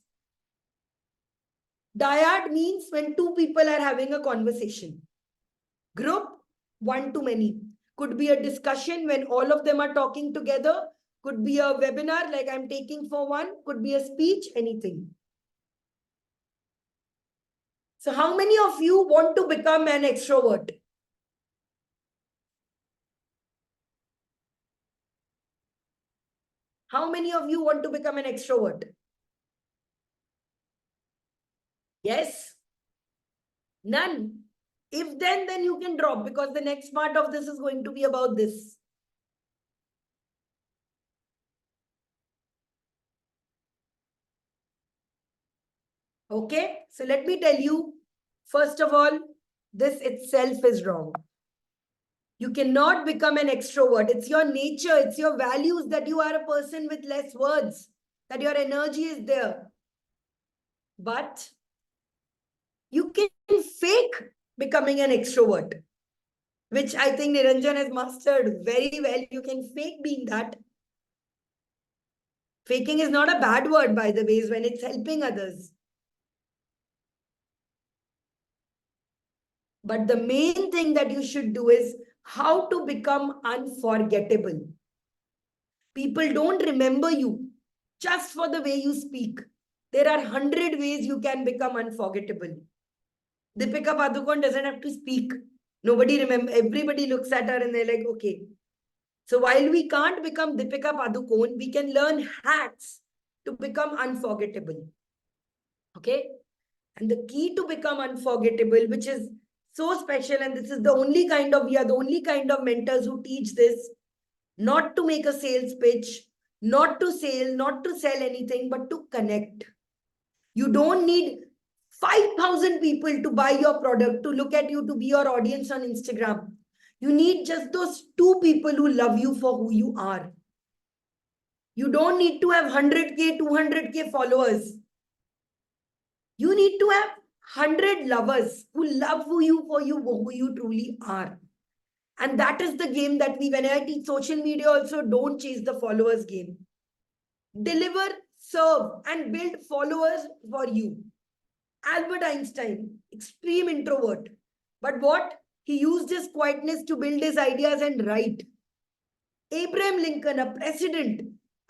Dyad means when 2 people are having a conversation. Group, 1 to many. Could be a discussion when all of them are talking together. Could be a webinar like I'm taking for one. Could be a speech, anything. So how many of you want to become an extrovert? How many of you want to become an extrovert? Yes? None. If then you can drop, because the next part of this is going to be about this. Okay? So let me tell you, first of all, this itself is wrong. You cannot become an extrovert. It's your nature, it's your values that you are a person with less words, that your energy is there. But you can fake becoming an extrovert, which I think Niranjan has mastered very well. You can fake being that. Faking is not a bad word, by the way, when it's helping others. But the main thing that you should do is how to become unforgettable. People don't remember you just for the way you speak. There are 100 ways you can become unforgettable. Deepika Padukone doesn't have to speak. Nobody remember. Everybody looks at her and they're like, okay. So while we can't become Deepika Padukone, we can learn hacks to become unforgettable. Okay? And the key to become unforgettable, which is so special, and this is the only kind of, we are the only kind of mentors who teach this, not to make a sales pitch, not to sell, not to sell anything, but to connect. You don't need 5,000 people to buy your product, to look at you, to be your audience on Instagram. You need just those 2 people who love you for who you are. You don't need to have 100K, 200K followers. You need to have 100 lovers who love you for who you truly are. And that is the game that when I teach social media also, don't chase the followers game. Deliver, serve, and build followers for you. Albert Einstein, extreme introvert. But what? He used his quietness to build his ideas and write. Abraham Lincoln, a president,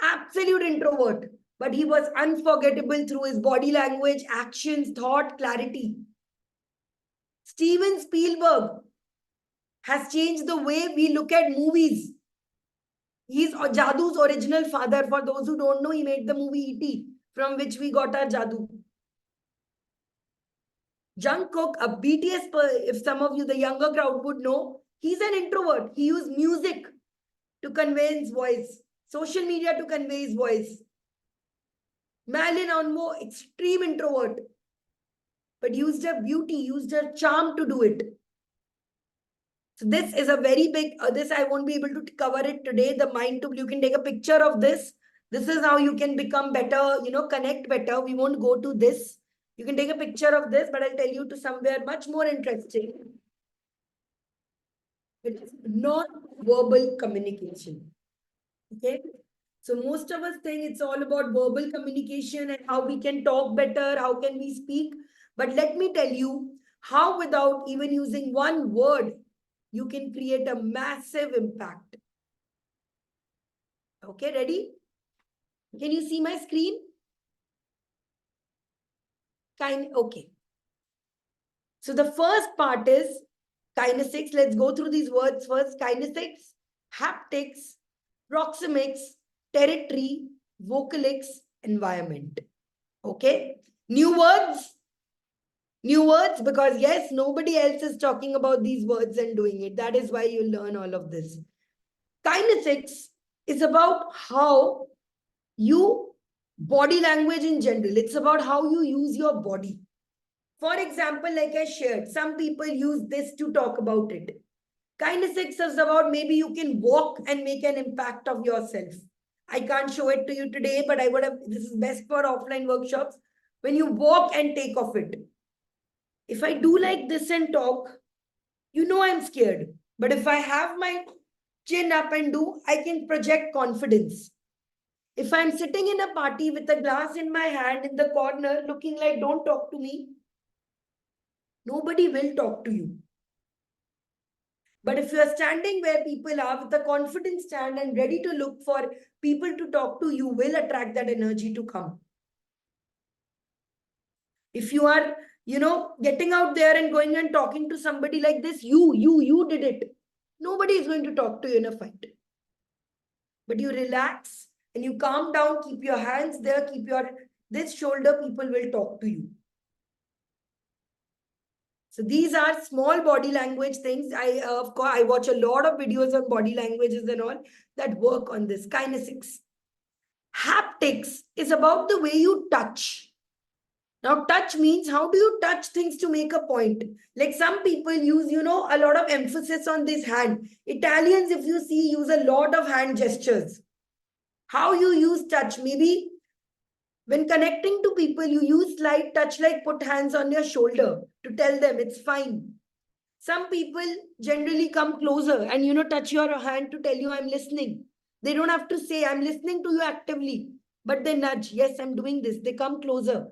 absolute introvert, but he was unforgettable through his body language, actions, thought, clarity. Steven Spielberg has changed the way we look at movies. He's Jadu's original father. For those who don't know, he made the movie E.T., from which we got our Jadu. Jungkook, a BTS, if some of you, the younger crowd would know, he's an introvert. He used music to convey his voice, social media to convey his voice. Marilyn Monroe, extreme introvert, but used her beauty, used her charm to do it. So this is a very big, this I won't be able to cover it today. The mind to, you can take a picture of this. This is how you can become better, connect better. We won't go to this. You can take a picture of this, but I'll tell you to somewhere much more interesting. It is non-verbal communication. Okay. So most of us think it's all about verbal communication and how we can talk better, how can we speak. But let me tell you how, without even using one word, you can create a massive impact. Okay, ready? Can you see my screen? Okay. So the first part is kinesics. Let's go through these words first. Kinesics, haptics, proxemics, territory, vocalics, environment. Okay. New words. New words, because yes, nobody else is talking about these words and doing it. That is why you learn all of this. Kinesics is about how you, body language in general. It's about how you use your body. For example, like I shared, some people use this to talk about it. Kinesics is about maybe you can walk and make an impact of yourself. I can't show it to you today, but I would have, this is best for offline workshops. When you walk and take off it. If I do like this and talk, I'm scared. But if I have my chin up and do, I can project confidence. If I'm sitting in a party with a glass in my hand in the corner, looking like, don't talk to me, nobody will talk to you. But if you're standing where people are with a confident stand and ready to look for people to talk to, you will attract that energy to come. If you are, getting out there and going and talking to somebody like this, you did it. Nobody is going to talk to you in a fight. But you relax and you calm down, keep your hands there, keep your this shoulder, people will talk to you. So these are small body language things. Of course, I watch a lot of videos on body languages and all that work on this. Kinesics. Haptics is about the way you touch. Now, touch means how do you touch things to make a point? Like some people use, a lot of emphasis on this hand. Italians, if you see, use a lot of hand gestures. How you use touch? Maybe when connecting to people, you use light touch, like put hands on your shoulder to tell them it's fine. Some people generally come closer and, touch your hand to tell you I'm listening. They don't have to say I'm listening to you actively, but they nudge. Yes, I'm doing this. They come closer.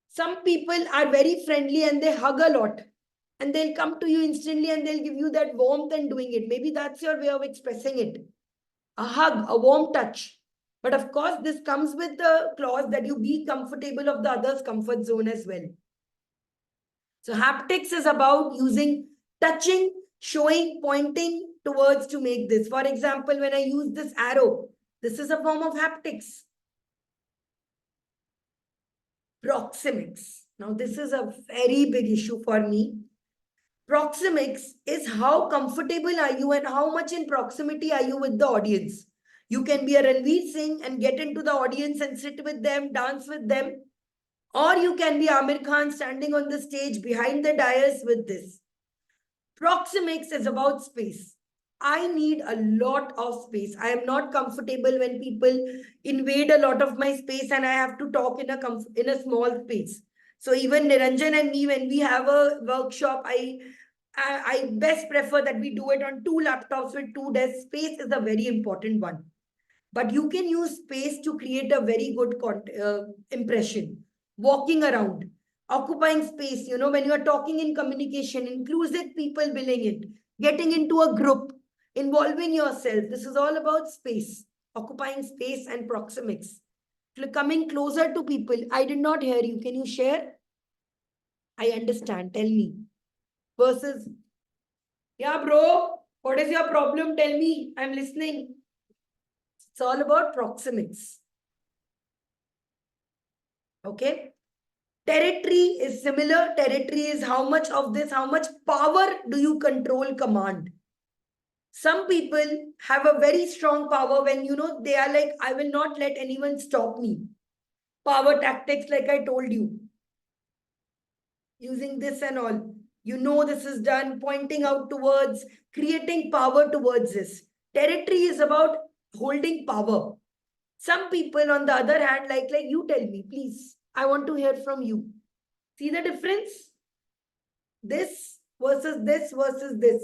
Some people are very friendly and they hug a lot and they'll come to you instantly and they'll give you that warmth and doing it. Maybe that's your way of expressing it. A hug, a warm touch. But of course, this comes with the clause that you be comfortable of the other's comfort zone as well. So haptics is about using touching, showing, pointing towards to make this. For example, when I use this arrow, this is a form of haptics. Proxemics. Now, this is a very big issue for me. Proxemics is how comfortable are you and how much in proximity are you with the audience. You can be a Ranveer Singh and get into the audience and sit with them, dance with them. Or you can be Amir Khan standing on the stage behind the dais with this. Proxemics is about space. I need a lot of space. I am not comfortable when people invade a lot of my space and I have to talk in a small space. So even Niranjan and me, when we have a workshop, I best prefer that we do it on 2 laptops with 2 desks. Space is a very important one. But you can use space to create a very good impression. Walking around, occupying space, when you are talking in communication, inclusive people billing it, getting into a group, involving yourself. This is all about space, occupying space and proxemics. Coming closer to people. I did not hear you. Can you share? I understand. Tell me. Versus, yeah, bro, what is your problem? Tell me. I'm listening. It's all about proxemics. Okay. Territory is similar. Territory is how much of this, how much power do you control command? Some people have a very strong power when, they are like, I will not let anyone stop me. Power tactics, like I told you. Using this and all. This is done, pointing out towards, creating power towards this. Territory is about holding power. Some people, on the other hand, like you tell me, please. I want to hear from you. See the difference? This versus this versus this.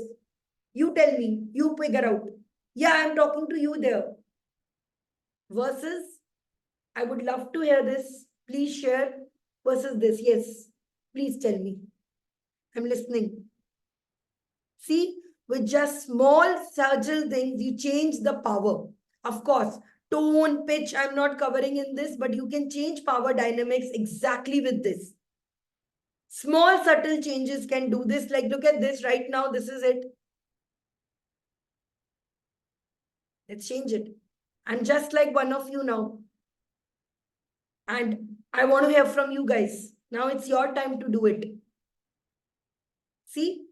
You tell me, you figure out. Yeah, I'm talking to you there. Versus, I would love to hear this. Please share. Versus this. Yes, please tell me. I'm listening. See, with just small subtle things, you change the power. Of course, tone, pitch, I'm not covering in this, but you can change power dynamics exactly with this. Small subtle changes can do this. Like look at this right now. This is it. Let's change it. I'm just like one of you now. And I want to hear from you guys. Now it's your time to do it. See?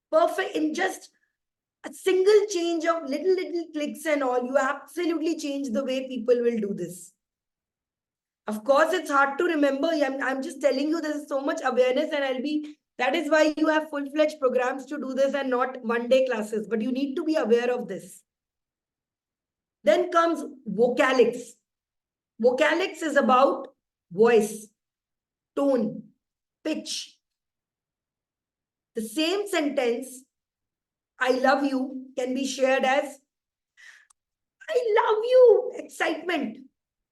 Perfect. In just a single change of little clicks and all, you absolutely change the way people will do this. Of course, it's hard to remember. I'm just telling you, there's so much awareness and that is why you have full-fledged programs to do this and not one-day classes. But you need to be aware of this. Then comes vocalics. Vocalics is about voice, tone, pitch. The same sentence, I love you, can be shared as, I love you, excitement.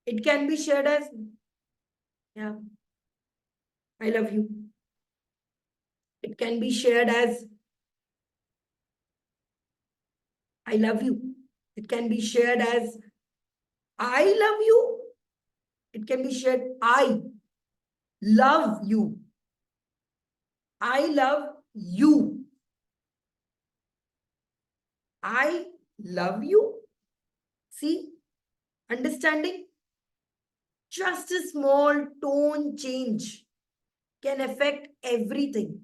It can be shared as, yeah, I love you. It can be shared as, I love you. It can be shared as, I love you. It can be shared, I love you. I love you. I love you. See, Understanding? Just a small tone change can affect everything.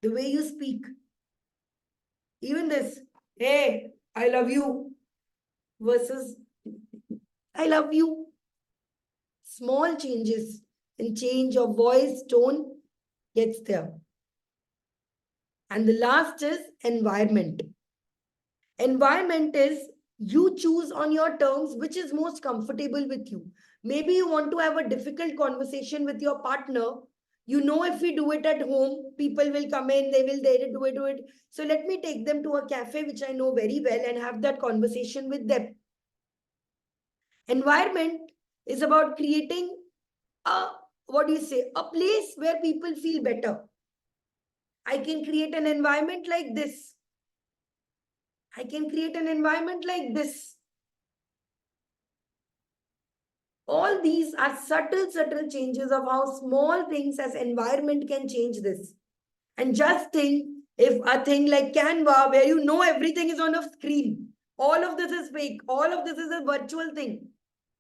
The way you speak. Even this, hey, I love you versus I love you. Small changes in change of voice, tone gets there. And the last is environment. Environment is you choose on your terms which is most comfortable with you. Maybe you want to have a difficult conversation with your partner. You know, if we do it at home, people will come in, they will do it. So let me take them to a cafe, which I know very well, and have that conversation with them. Environment is about creating a, what do you say, a place where people feel better. I can create an environment like this. I can create an environment like this. All these are subtle changes of how small things as environment can change this. And just think, if a thing like Canva, where you know everything is on a screen, all of this is fake, all of this is a virtual thing,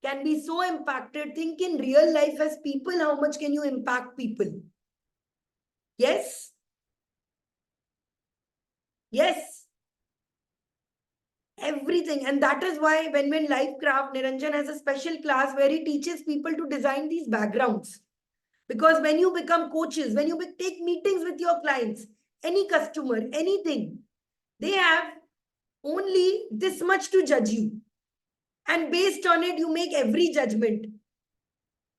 can be so impacted. Think in real life as people, how much can you impact people? Yes? Yes. Everything. And that is why when Life Craft, Niranjan has a special class where he teaches people to design these backgrounds. Because when you become coaches, when you take meetings with your clients, any customer, anything, they have only this much to judge you. And based on it, you make every judgment.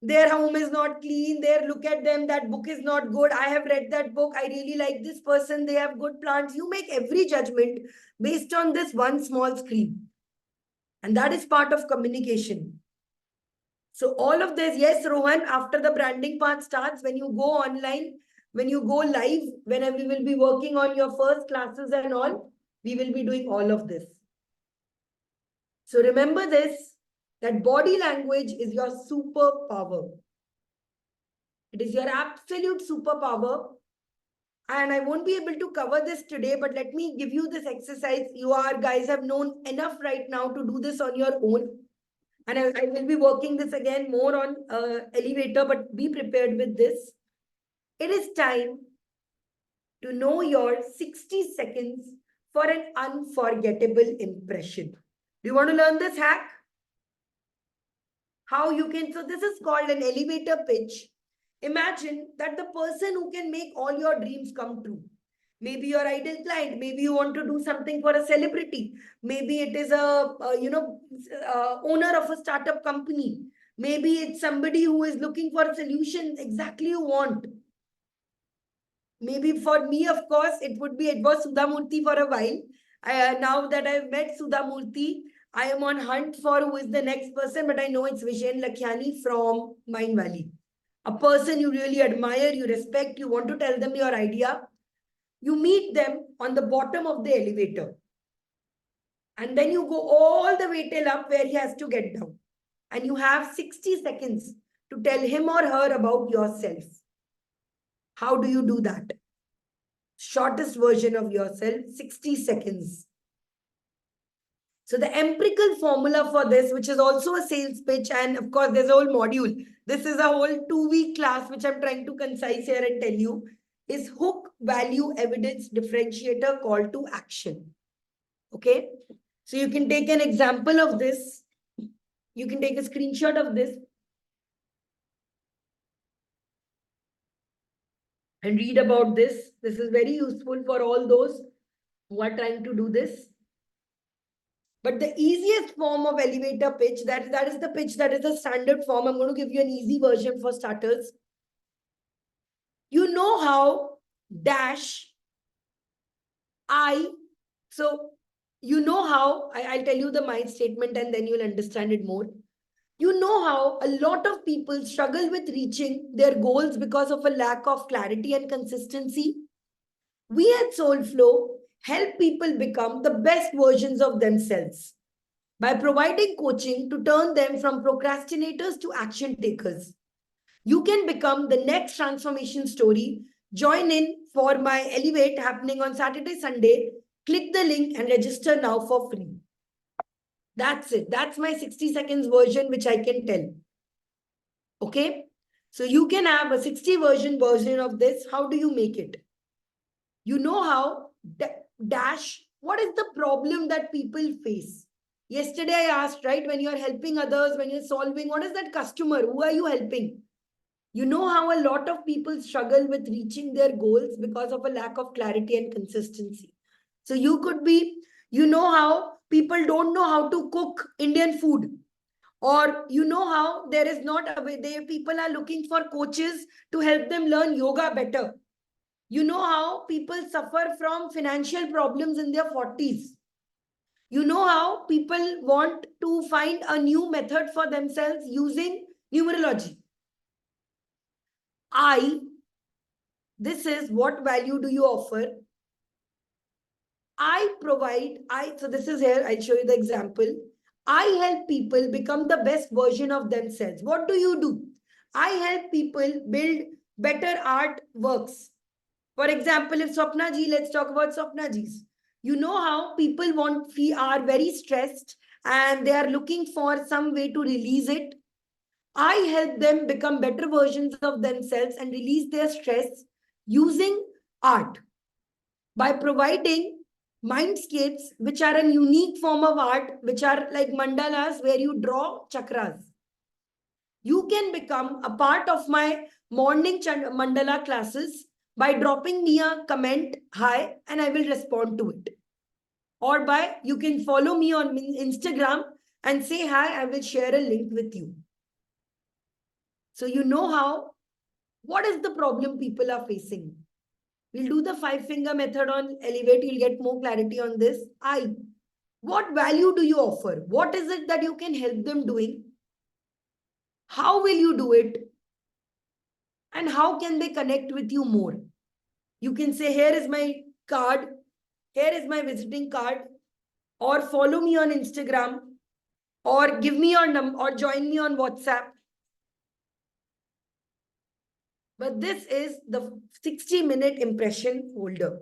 Their home is not clean. There, look at them. That book is not good. I have read that book. I really like this person. They have good plants. You make every judgment based on this one small screen. And that is part of communication. So all of this, yes, Rohan, after the branding part starts, when you go online, when you go live, when we will be working on your first classes and all, we will be doing all of this. So remember this, that body language is your superpower. It is your absolute superpower. And I won't be able to cover this today, but let me give you this exercise. You guys have known enough right now to do this on your own. And I will be working this again more on elevator, but be prepared with this. It is time to know your 60 seconds for an unforgettable impression. Do you want to learn this hack? How you can, so this is called an elevator pitch. Imagine that the person who can make all your dreams come true. Maybe your ideal client, maybe you want to do something for a celebrity, maybe it is owner of a startup company, maybe it's somebody who is looking for a solution exactly you want. Maybe for me, of course, it was Sudha Murthy for a while. Now that I've met Sudha Murthy, I am on hunt for who is the next person, but I know it's Vishen Lakhiani from Mind Valley. A person you really admire, you respect, you want to tell them your idea. You meet them on the bottom of the elevator. And then you go all the way till up where he has to get down. And you have 60 seconds to tell him or her about yourself. How do you do that? Shortest version of yourself, 60 seconds. So the empirical formula for this, which is also a sales pitch, and of course, there's a whole module. This is a whole 2-week class, which I'm trying to concise here and tell you, is hook, value, evidence, differentiator, call to action. Okay. So you can take an example of this. You can take a screenshot of this and read about this. This is very useful for all those who are trying to do this. But the easiest form of elevator pitch, that is the pitch that is the standard form. I'm going to give you an easy version for starters. You know how dash I, so you know how, I'll tell you the mind statement and then you'll understand it more. You know how a lot of people struggle with reaching their goals because of a lack of clarity and consistency. We at Soulflow help people become the best versions of themselves by providing coaching to turn them from procrastinators to action takers. You can become the next transformation story. Join in for my Elevate happening on Saturday, Sunday. Click the link and register now for free. That's it. That's my 60 seconds version, which I can tell. Okay. So you can have a 60 version of this. How do you make it? You know how? Dash. What is the problem that people face? Yesterday I asked, right? When you're helping others, when you're solving, what is that customer? Who are you helping? You know how a lot of people struggle with reaching their goals because of a lack of clarity and consistency. So you could be, you know how people don't know how to cook Indian food, or you know how there is not a way, they people are looking for coaches to help them learn yoga better. You know how people suffer from financial problems in their 40s. You know how people want to find a new method for themselves using numerology. This is what value do you offer? So this is here, I'll show you the example. I help people become the best version of themselves. What do? I help people build better art works. For example, if Swapna ji, let's talk about Swapna ji's. You know how people are very stressed and they are looking for some way to release it. I help them become better versions of themselves and release their stress using art by providing mindscapes, which are a unique form of art, which are like mandalas where you draw chakras. You can become a part of my morning mandala classes by dropping me a comment, hi, and I will respond to it. Or by, you can follow me on Instagram and say hi, I will share a link with you. So you know how, what is the problem people are facing? We'll do the 5-finger method on Elevate. You'll get more clarity on this. What value do you offer? What is it that you can help them doing? How will you do it? And how can they connect with you more? You can say, here is my card. Here is my visiting card. Or follow me on Instagram. Or give me your number. Or join me on WhatsApp. But this is the 60-minute impression holder.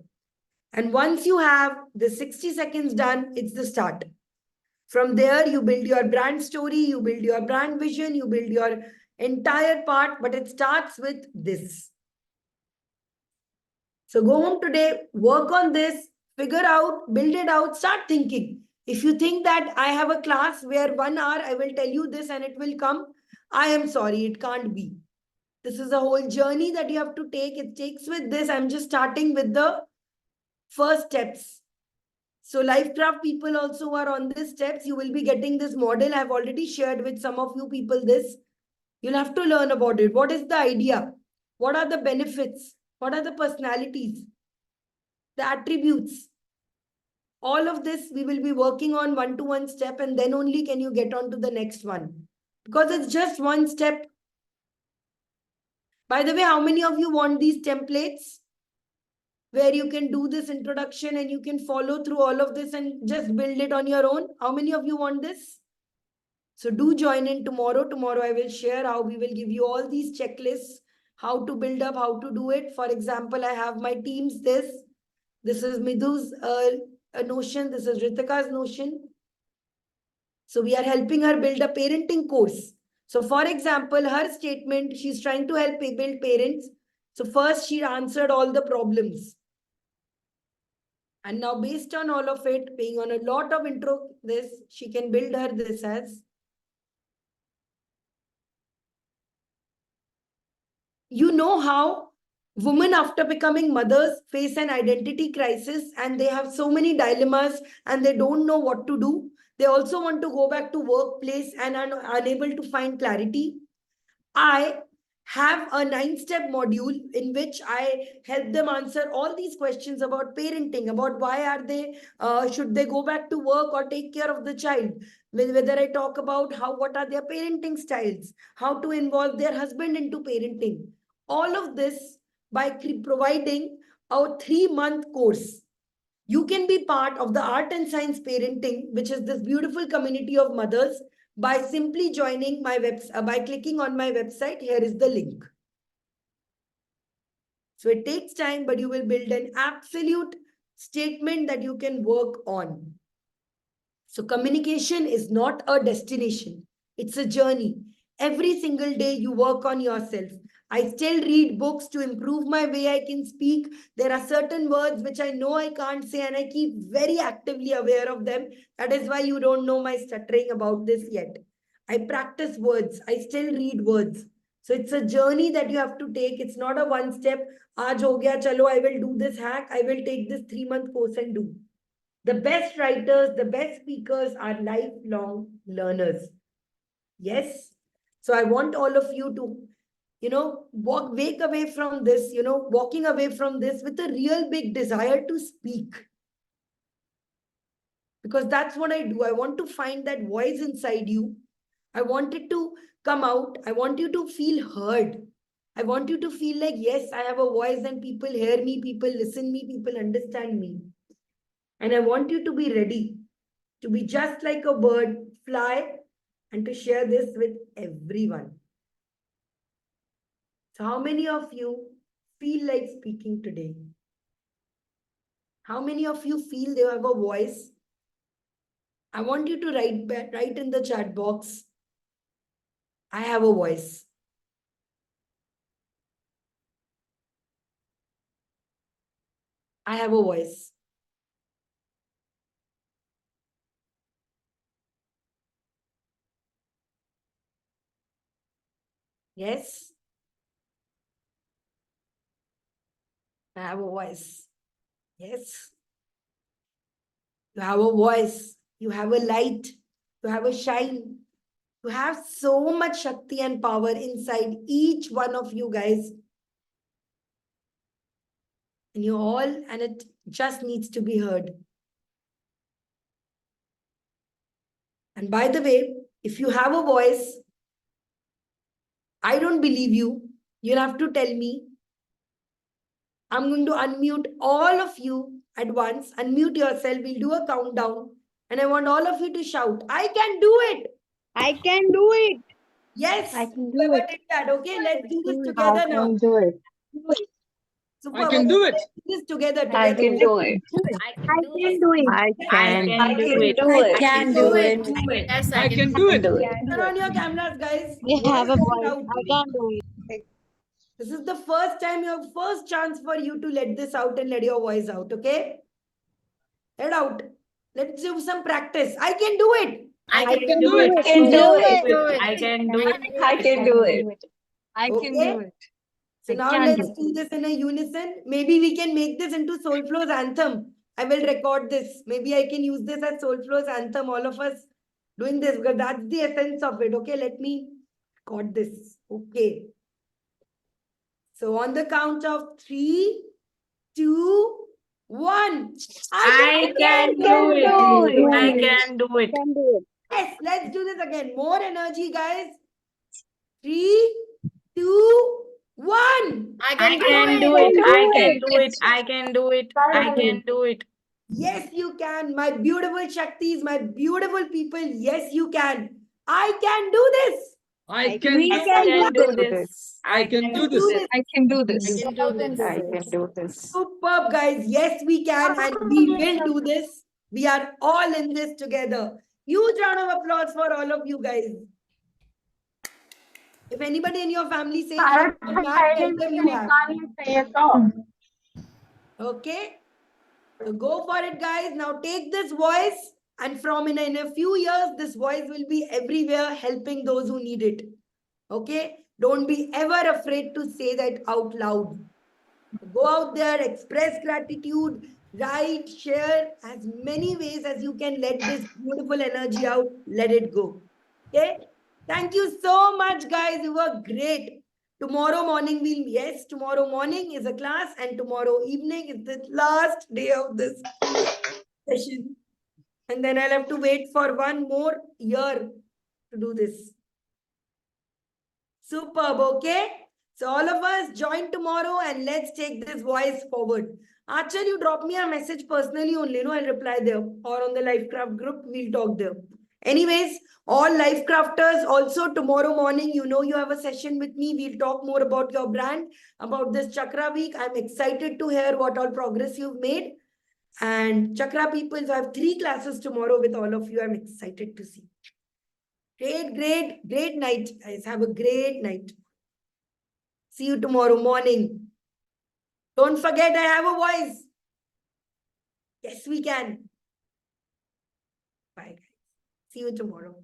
And once you have the 60 seconds done, it's the start. From there, you build your brand story, you build your brand vision, you build your entire part, but it starts with this. So go home today, work on this, figure out, build it out, start thinking. If you think that I have a class where 1 hour I will tell you this and it will come, I am sorry, it can't be. This is a whole journey that you have to take. It takes with this. I'm just starting with the first steps. So LifeCraft people also are on these steps. You will be getting this model. I've already shared with some of you people this. You'll have to learn about it. What is the idea? What are the benefits? What are the personalities? The attributes? All of this we will be working on one-to-one step, and then only can you get on to the next one. Because it's just one step. By the way, how many of you want these templates? Where you can do this introduction and you can follow through all of this and just build it on your own. How many of you want this? So do join in tomorrow. Tomorrow I will share how we will give you all these checklists, how to build up, how to do it. For example, I have my teams this. This is Midhu's notion. This is Ritika's notion. So we are helping her build a parenting course. So for example, her statement, she's trying to help build parents. So first she answered all the problems. And now based on all of it, paying on a lot of intro, she can build her this as. You know how women after becoming mothers face an identity crisis and they have so many dilemmas and they don't know what to do. They also want to go back to workplace and are unable to find clarity. I have a 9-step module in which I help them answer all these questions about parenting, about why are they, should they go back to work or take care of the child, whether I talk about what are their parenting styles, how to involve their husband into parenting. All of this by providing a 3-month course. You can be part of the Art and Science Parenting, which is this beautiful community of mothers, by simply joining my website, by clicking on my website. Here is the link. So it takes time, but you will build an absolute statement that you can work on. So communication is not a destination. It's a journey. Every single day you work on yourself. I still read books to improve my way I can speak. There are certain words which I know I can't say and I keep very actively aware of them. That is why you don't know my stuttering about this yet. I practice words. I still read words. So it's a journey that you have to take. It's not a one step. Aaj ho gaya, chalo, I will do this hack. I will take this 3-month course and do. The best writers, the best speakers are lifelong learners. Yes. So I want all of you to, wake away from this, walking away from this with a real big desire to speak. Because that's what I do. I want to find that voice inside you. I want it to come out. I want you to feel heard. I want you to feel like, yes, I have a voice and people hear me, people listen me, people understand me. And I want you to be ready to be just like a bird, fly, and to share this with everyone. So how many of you feel like speaking today? How many of you feel they have a voice? I want you to write in the chat box, I have a voice. I have a voice. Yes? I have a voice. Yes? You have a voice. You have a light. You have a shine. You have so much Shakti and power inside each one of you guys. And you all, and it just needs to be heard. And by the way, if you have a voice, I don't believe you. You'll have to tell me. I'm going to unmute all of you at once. Unmute yourself. We'll do a countdown. And I want all of you to shout, I can do it. I can do it. Yes. I can do Whoever it. did that. Okay, let's do this I together now. can do it. Super. I can do it. Let's do this together. I can do it. I can do it. I can do it. do it. I can do it. Yes, I can do it. Turn on your cameras, guys. We Voice have a very voice. loud. I can do it. This is the first time, your first chance for you to let this out and let your voice out, okay? Let out. Let's do some practice. I can do it. I I can can do do it. it. I can do it. I can do it. I can do it. I can Okay? do it. So I now can let's do do this in a unison. Maybe we can make this into Soulflow's anthem. I will record this. Maybe I can use this as Soulflow's anthem, all of us doing this, because that's the essence of it. Okay, let me record this. Okay. So on the count of 3, 2, 1. I can do do it. it. I can do it. Can do it. Yes, let's do this again. More energy, guys. 3, 2, 1. I can do it. I can do it. I can do it. I can do it. Yes, you can. My beautiful Shaktis, my beautiful people. Yes, you can. I can do this. I can We do I can can do do this. this. I can do Do this. this. I can do this. I can do this. I can do this. Superb, guys. Yes, we can, and we will do this. We are all in this together. Huge round of applause for all of you guys. If anybody in your family says you have a math, tell them you have. Okay? So go for it, guys. Now take this voice, and from in a few years, this voice will be everywhere helping those who need it. Okay? Don't be ever afraid to say that out loud. Go out there, express gratitude, write, share as many ways as you can. Let this beautiful energy out. Let it go. Okay? Thank you so much, guys. You were great. Tomorrow morning, tomorrow morning is a class, and tomorrow evening is the last day of this session. And then I'll have to wait for one more year to do this. Superb, okay? So all of us join tomorrow and let's take this voice forward. Achal, you drop me a message personally only, no? I'll reply there. Or on the Lifecraft group, we'll talk there. Anyways, all Lifecrafters, also tomorrow morning, you have a session with me. We'll talk more about your brand, about this Chakra week. I'm excited to hear what all progress you've made. And Chakra people, so I have 3 classes tomorrow with all of you. I'm excited to see. Great night, guys. Have a great night. See you tomorrow morning. Don't forget, I have a voice. Yes, we can. Bye, guys. See you tomorrow.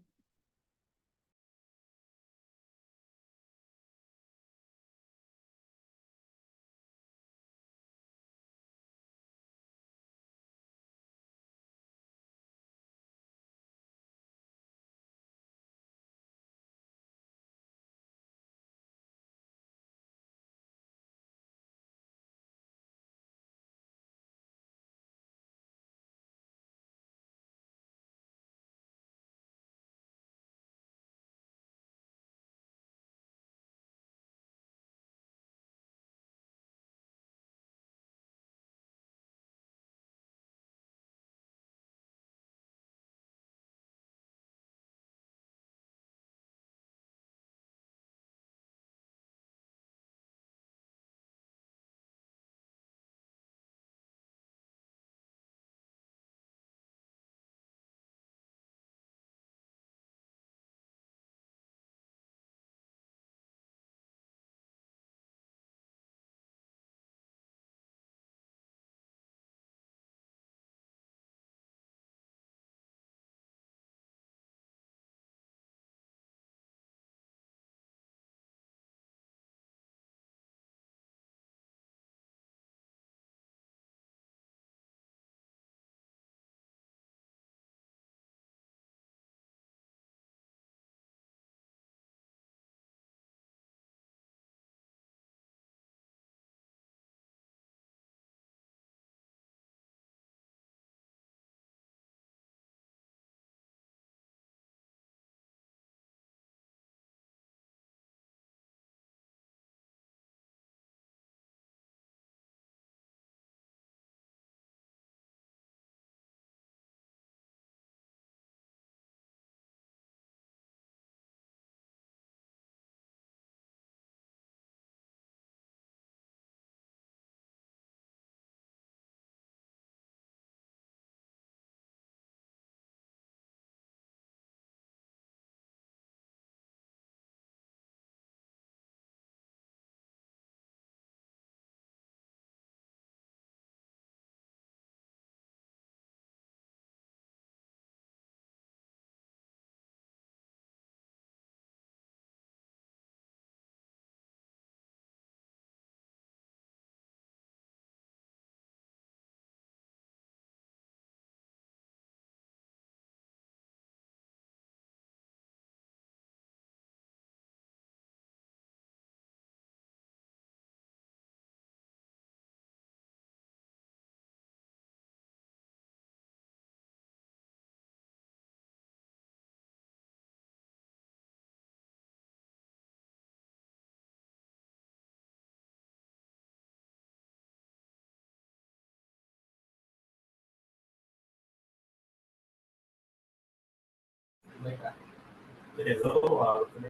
Hello.